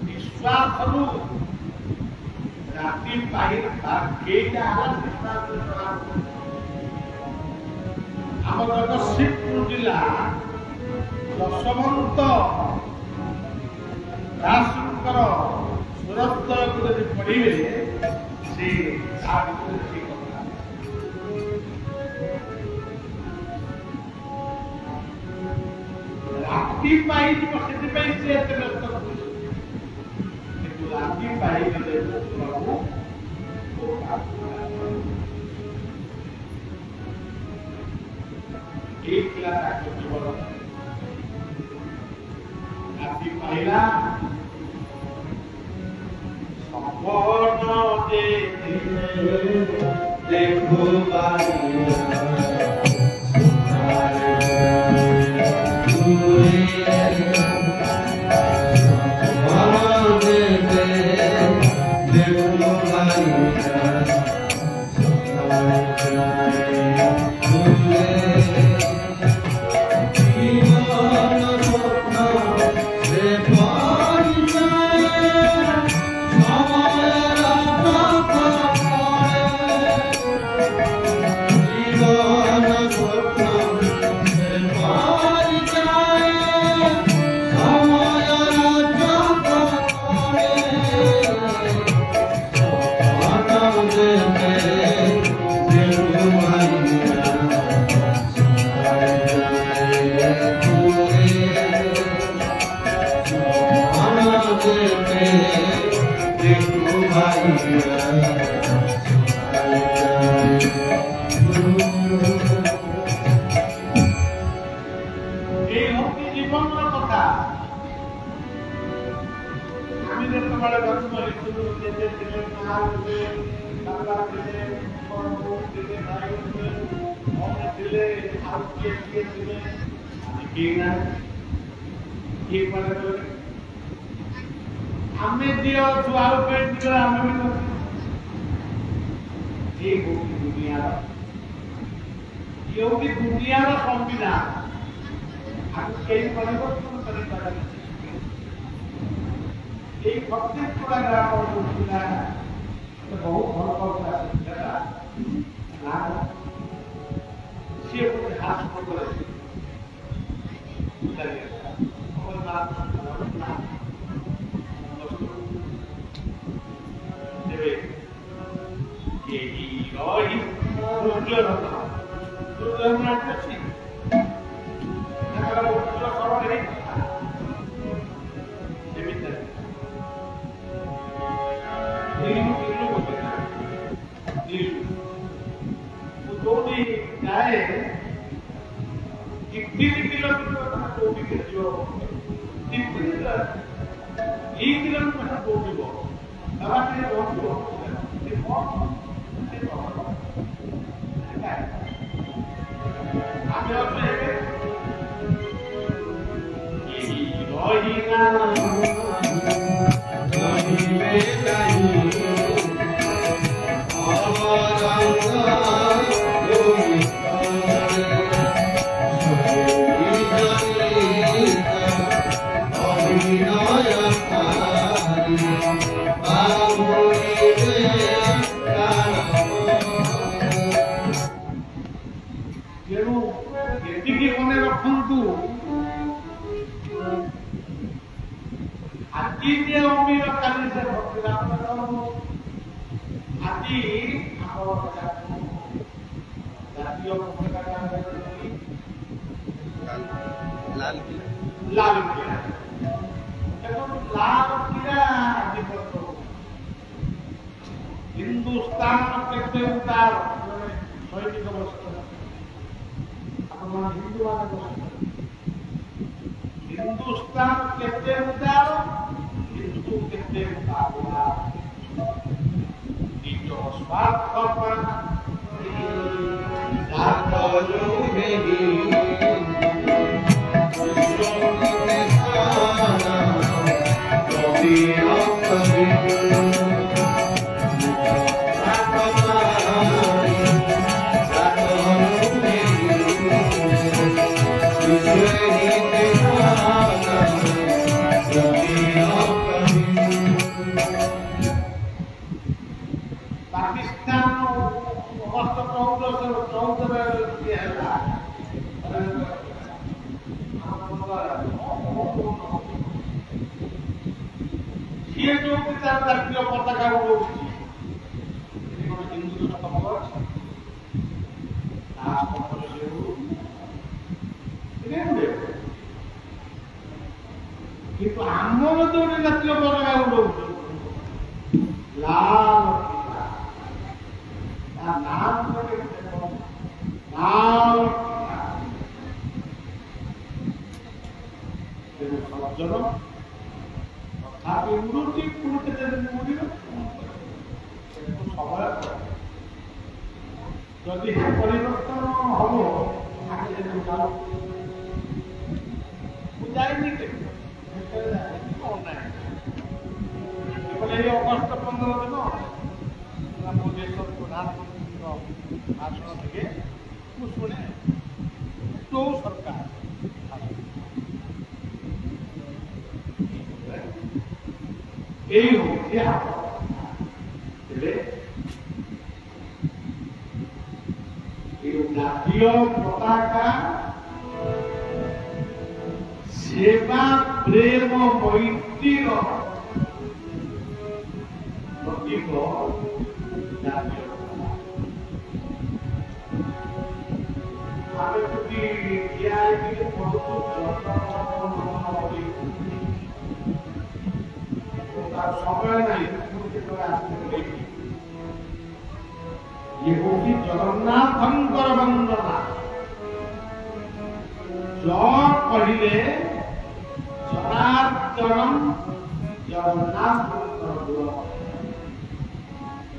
विश्वास राति पाहिर केटा आम जगतसिंहपुर जिला दशमंत दासकर सुरक्षय को यदि पढ़े से राति पाई से व्यस्त राति पाई एक लाख राति पाइला संपन्न देखो दुनिया संविधान परिवर्तन बहुत भल पाता सी हाथ हिंदुस्तान केते उतार सैनिक बस्तर हिंदुस्तान केते उतार हिंदू केते उतार निज स्वार्थ पर জাতীয় পতাকা উড়াচ্ছি হিন্দু খবর কিন্তু আমার তো জাতীয় পতাকা উড়াচ্ছি লাল নাম লাল সজ্জন উন্নতি করতে যদি পরিবর্তন হব যাইনি এই অগস্ট 15 দিন দেশের প্রধানমন্ত্রীর ভাষণ থেকে শুনে তো সরকার এই হচ্ছে জাতীয় পতাকা সেবা প্রেম মৈত্রীর প্রতীক জাতীয় আমি যদি তার সময় নাই ये होगी जगन्नाथंकर वंदना जर कहिले जनार्दनम जगन्नाथंकर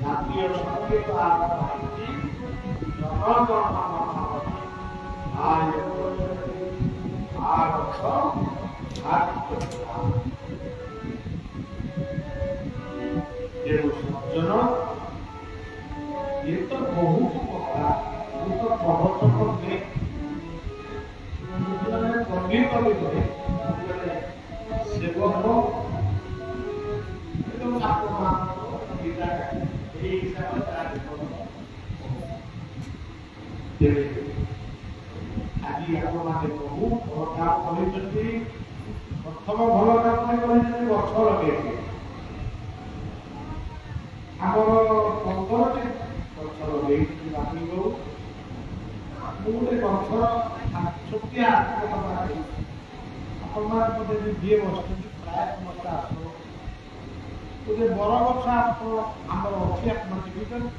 जातीय संगीत आरती जगन्नाथ आय आरक्ष ये सज्जन ये तो बहुत पता ये तो बहुत करते कमी कमी करे सेवक एकदम आत्मा गीता এই হিসাবে তারা দেবে আজি আপনাদের বহু কথা বলেছেন প্রথম ভালো কাজ করেছেন গছ লগাইছে ଆମର 15ଟି ଗଛ ଲଗେଇଛି ବାପି ବୋଉ ମୁଁ ଗୋଟେ ଗଛର ଛୋଟିଆ ଆପଣମାନେ ମୋତେ ଯିଏ ବସୁଛନ୍ତି ପ୍ରାୟ ସମସ୍ତେ ଆସ ଗୋଟେ ବର ଗଛ ଆମର ଅଛି ଆପଣ ଦେଖିଛନ୍ତି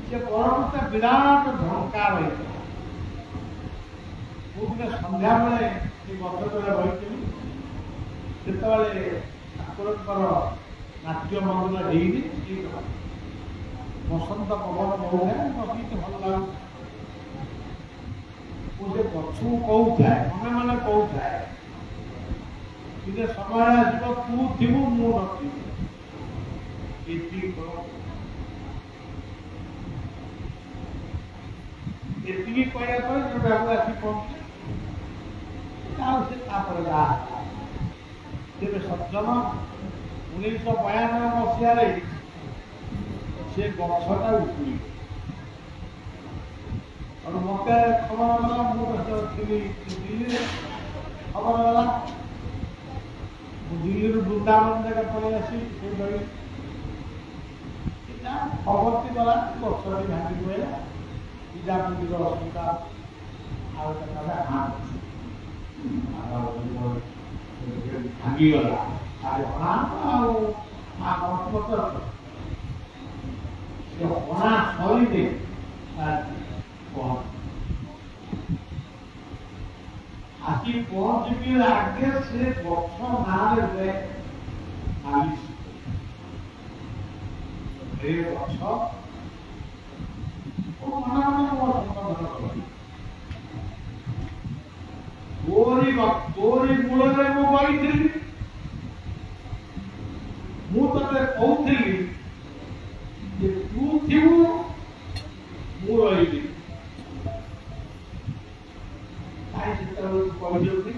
ସେ ବରଗଛଟା ବିରାଟ ଝଙ୍କା ରହିଥିଲା ମୁଁ ଦିନେ ସନ୍ଧ୍ୟାବେଳେ ସେ ଗଛ ତଳେ ରହିଥିଲି ସେତେବେଳେ ଠାକୁରଙ୍କର नाट्य मंगल ବସନ୍ତ ପବନ ବହୁଥାଏ ବସିକି ଭଲ ଲାଗୁଛି। ମୁଁ ସେ ଗଛକୁ କହୁଥାଏ ମନେ ମନେ କହୁଥାଏ ଟିକେ ସମୟ ଆସିବ ତୁ ଥିବୁ ମୁଁ ନଥିବି ଏତିକି କହିବା ପରେ ଯୋଉ ବାବୁ ଆସି ପହଞ୍ଚିଲେ ଆଉ ସେ ତାପରେ ଯାହା ତେବେ ସଜ୍ଜନ 1992 ମସିହାରେ ସେ ଗଛଟା ଉପୁଡ଼ି ଆଉ ମତେ ଖବର ଗଲା ମୁଁ ଥିଲି ଦିଲ୍ଲୀରେ ଖବର ଗଲା ମୁଁ ଦିଲ୍ଲୀରୁ ବୃନ୍ଦାବନ ଜାଗା ପଳେଇ ଆସି ସେ ରହି ଖବରଟି ଗଲା ଗଛଟି ଭାଙ୍ଗି ପଡ଼ିଲା ପିଲାପିଲିର ଅସୁବିଧା ଆଉ ଭାଙ୍ଗିଗଲା ଆଉ ସେ ହଣା ସରିଲେ ଆସି ପହଞ୍ଚିବି ଆଗେ ସେ ଗଛ ନାଁରେ ମାଲିସ ଏ ଗଛ ତୋରି ମୂଳରେ ମୁଁ ବହିଥିଲି ମୁଁ ତତେ କହୁଥିଲି ଯେ ତୁ ଥିବୁ ମୁଁ ରହିବି କାହିଁ ସେତେବେଳେ କହିଯାଉଛି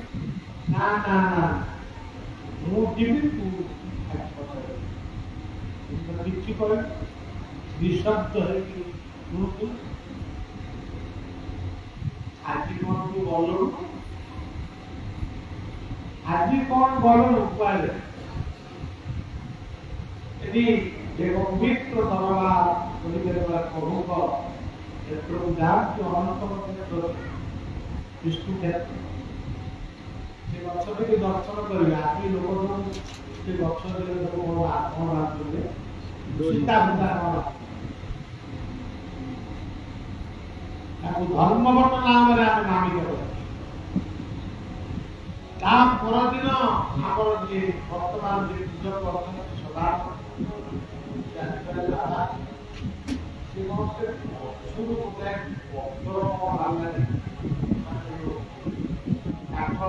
ନା ନା ନା ମୁଁ ଯିବି ତୁ କିଛି କହିବି ନିଶବ୍ଦ ହେଇକି ଶୁଣୁଛୁ ଆଜି କଣ ତୁ ଗଲୁ ଆଜି କଣ ଗଲୁ କୁଆଡେ ଏଠି ଯେ ପବିତ୍ର ଦରବାର କରିପାରିବା ପ୍ରଭୁଙ୍କ କ୍ଷେତ୍ରକୁ ଯାଆନ୍ତୁ ଅନନ୍ତ କ୍ଷେତ୍ର ବିଷ୍ଣୁ କ୍ଷେତ୍ର ସେ ଗଛ ଟିକେ ଦର୍ଶନ କରିବେ ଆଜି ଲୋକ ସେ ଗଛ କଣ ରାଜ୍ୟରେ ସୀତା ପୂଜା କଣ ତାକୁ ଧର୍ମବଟ ନାମରେ ଆମେ ନାମିତ କରୁ ତା ପରଦିନ ଆମର ଯିଏ ବର୍ତ୍ତମାନ ଯେ ପୂଜକ ଅଛନ୍ତି ସଦା ସେ ପଛରୁ ଗୋଟେ ପତ୍ର କାଠ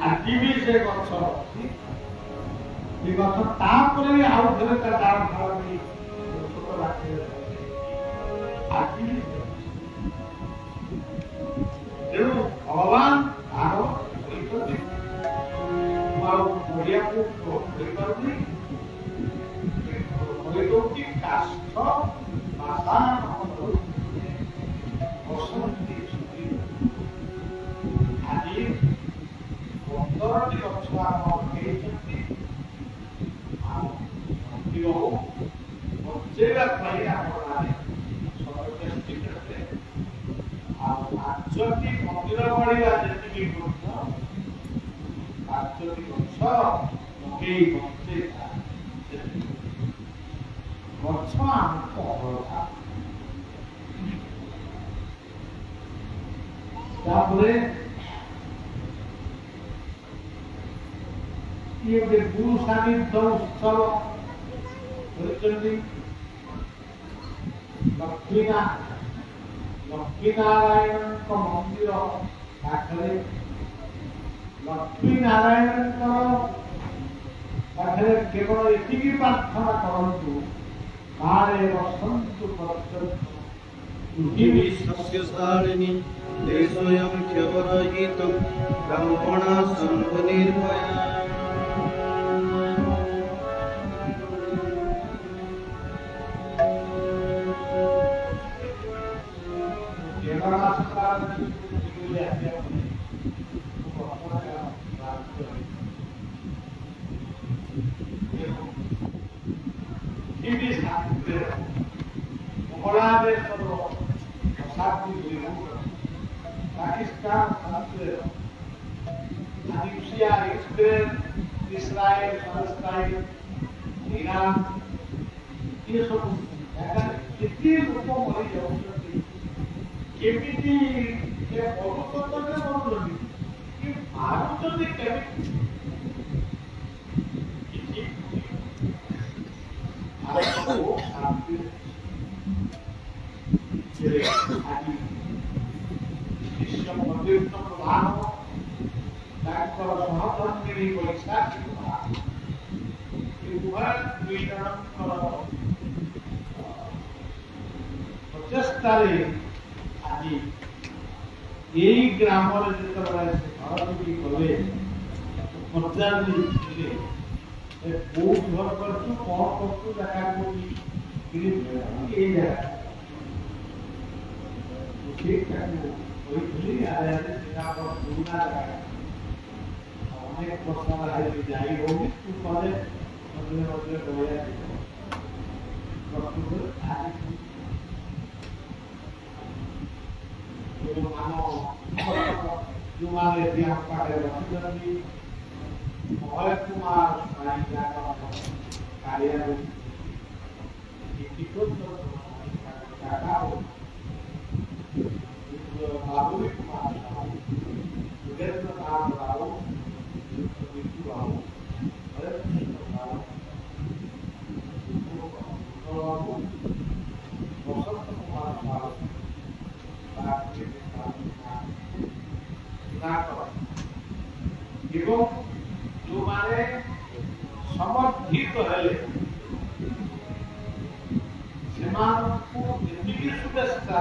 ଆଜି ବି ସେ ଗଛ ଅଛି ସେ ଗଛ ତାପରେ ବି ଆଉ ଥରେ ତା ଡାଳ ଫାଳ ନେଇ ଛୋଟ ରାତିରେ ଆଜି ବି ତେଣୁ ଭଗବାନ ତାର କହିଛନ୍ତି ମୁଁ ଆଉ ଓଡ଼ିଆକୁ କହିପାରୁନି କହିଦଉଛି କାଷ୍ଠ ଭାଷା ବସନ୍ତି ଆଜି 15ଟି ଗଛ ଆପଣ ଲଗେଇଛନ୍ତି ଆଉ ବଞ୍ଚେଇବା ପାଇଁ ଆପଣ ସଚେଷ୍ଟିତ ଆଉ 5ଟି ମନ୍ଦିର ବଢ଼ିବା ଯେତିକି ଗୁରୁତ୍ୱ 5ଟି ଗଛ ଲଗେଇ ବଞ୍ଚେଇବା ଗଛ ଆମକୁ ଅବଳକା ତାପରେ ये गुरु सानिध्य उत्सव लक्ष्मीनारायण मंदिर पाखे लक्ष्मीनारायण पाखे केवल ये प्रार्थना करूँ काले वसंतु पृथिवी सस्यशालिनी देशोऽयं ह्यवरहितं ब्राह्मणा सन्तु Nirbhaya Pakistan, Egyptia, Israel, Palestine, Iran, ये सब कितने लोग मरी जाऊँगी केमिटी ସେ ମରୁଛନ୍ତି କି ମାରୁଛନ୍ତି କେମିତି କିଛି ଆରମ୍ଭ ଶାନ୍ତି ଆଜି ବିଶ୍ୱ ମନ୍ଦିର ପ୍ରଧାନ ତାଙ୍କର ସହଧର୍ମିଣୀ ପରୀକ୍ଷା ଉଭୟ ଦୁଇ ଜଣଙ୍କର ପ୍ରଚେଷ୍ଟାରେ ଆଜି এই গ্রামের যেতবে সে ঘর তৈরি কলে পঞ্চায়েত ଥିଲେ ବହୁତ ଘର କରିଛୁ କଣ କରୁଛୁ ଜାଗା କୋଉଠି ଏଇ ଜାଗା ସେଇଟାକୁ କହିଥିଲି ଆରେ ଆରେ ସେଟା ଆମର ପୁରୁଣା ଜାଗା ଅନେକ ବର୍ଷ ହେଲା ଯାଇ ହଉନି ତୁ କଲେ ମଝିରେ ମଝିରେ ରହିବା ଯୋଉମାନେ ବ୍ୟାଙ୍କ ପାଖରେ ରଖିଛନ୍ତି ଅଭୟ କୁମାର କାଳିଆରୁ ବାବୁଲି କୁମାର ସୁରେନ୍ଦ୍ରନାଥ ରାଉ ବିଜୁ ରାଉ ବସନ୍ତ କୁମାର ସାହୁ এবং ଯୋଉମାନେ ସମର୍ଥିତ ହେଲେ ସେମାନଙ୍କୁ ଯେତିକି ଶୁଭେଚ୍ଛା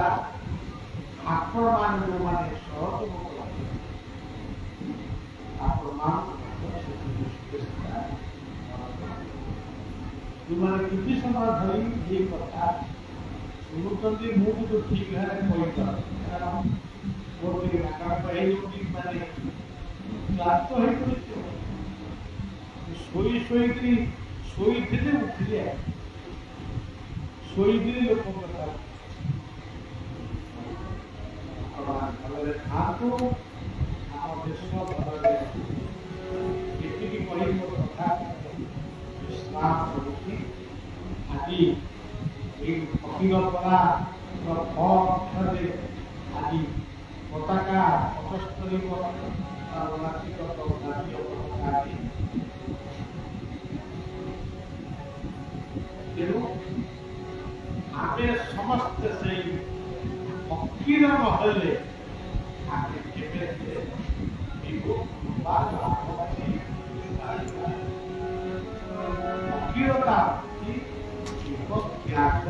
ଆପଣମାନେ ଯୋଉମାନେ ସହଯୋଗ କଲେ ଆପଣମାନଙ୍କୁ ଶୁଭେଚ୍ଛା ଯୋଉମାନେ କିଛି ସମୟ ଧରି ଏ କଥା ଶୁଣୁଛନ୍ତି ମୁଁ କିନ୍ତୁ ଠିକ ଭାବରେ କହିପାରୁନି କାରଣ ମୋର ଟିକେ ନାକ ହେଇଯାଉଛି ମାନେ କ୍ଲାନ୍ତ ହେଇପଡୁଛି ଶୋଇକିରି ଶୋଇଥିଲେ ଉଠିଲେ ଶୋଇକିରି ଲୋକଙ୍କ କଥା ଭଲରେ ଖାଆନ୍ତୁ ଆମ ଦେଶ ଭଲରେ ଯେତିକି କହି ମୋର କଥା ବିଶ୍ରାମ କରୁଛି ଆଜି এই অভিজ্ঞতা ফলে আদি পতাকা ৭৫ তেণু ଆମେ ସମସ୍ତେ ସେଇ ଫକୀର ନହେଲେ ଆମେ କେବେ ଫକୀରତା ত্যাগ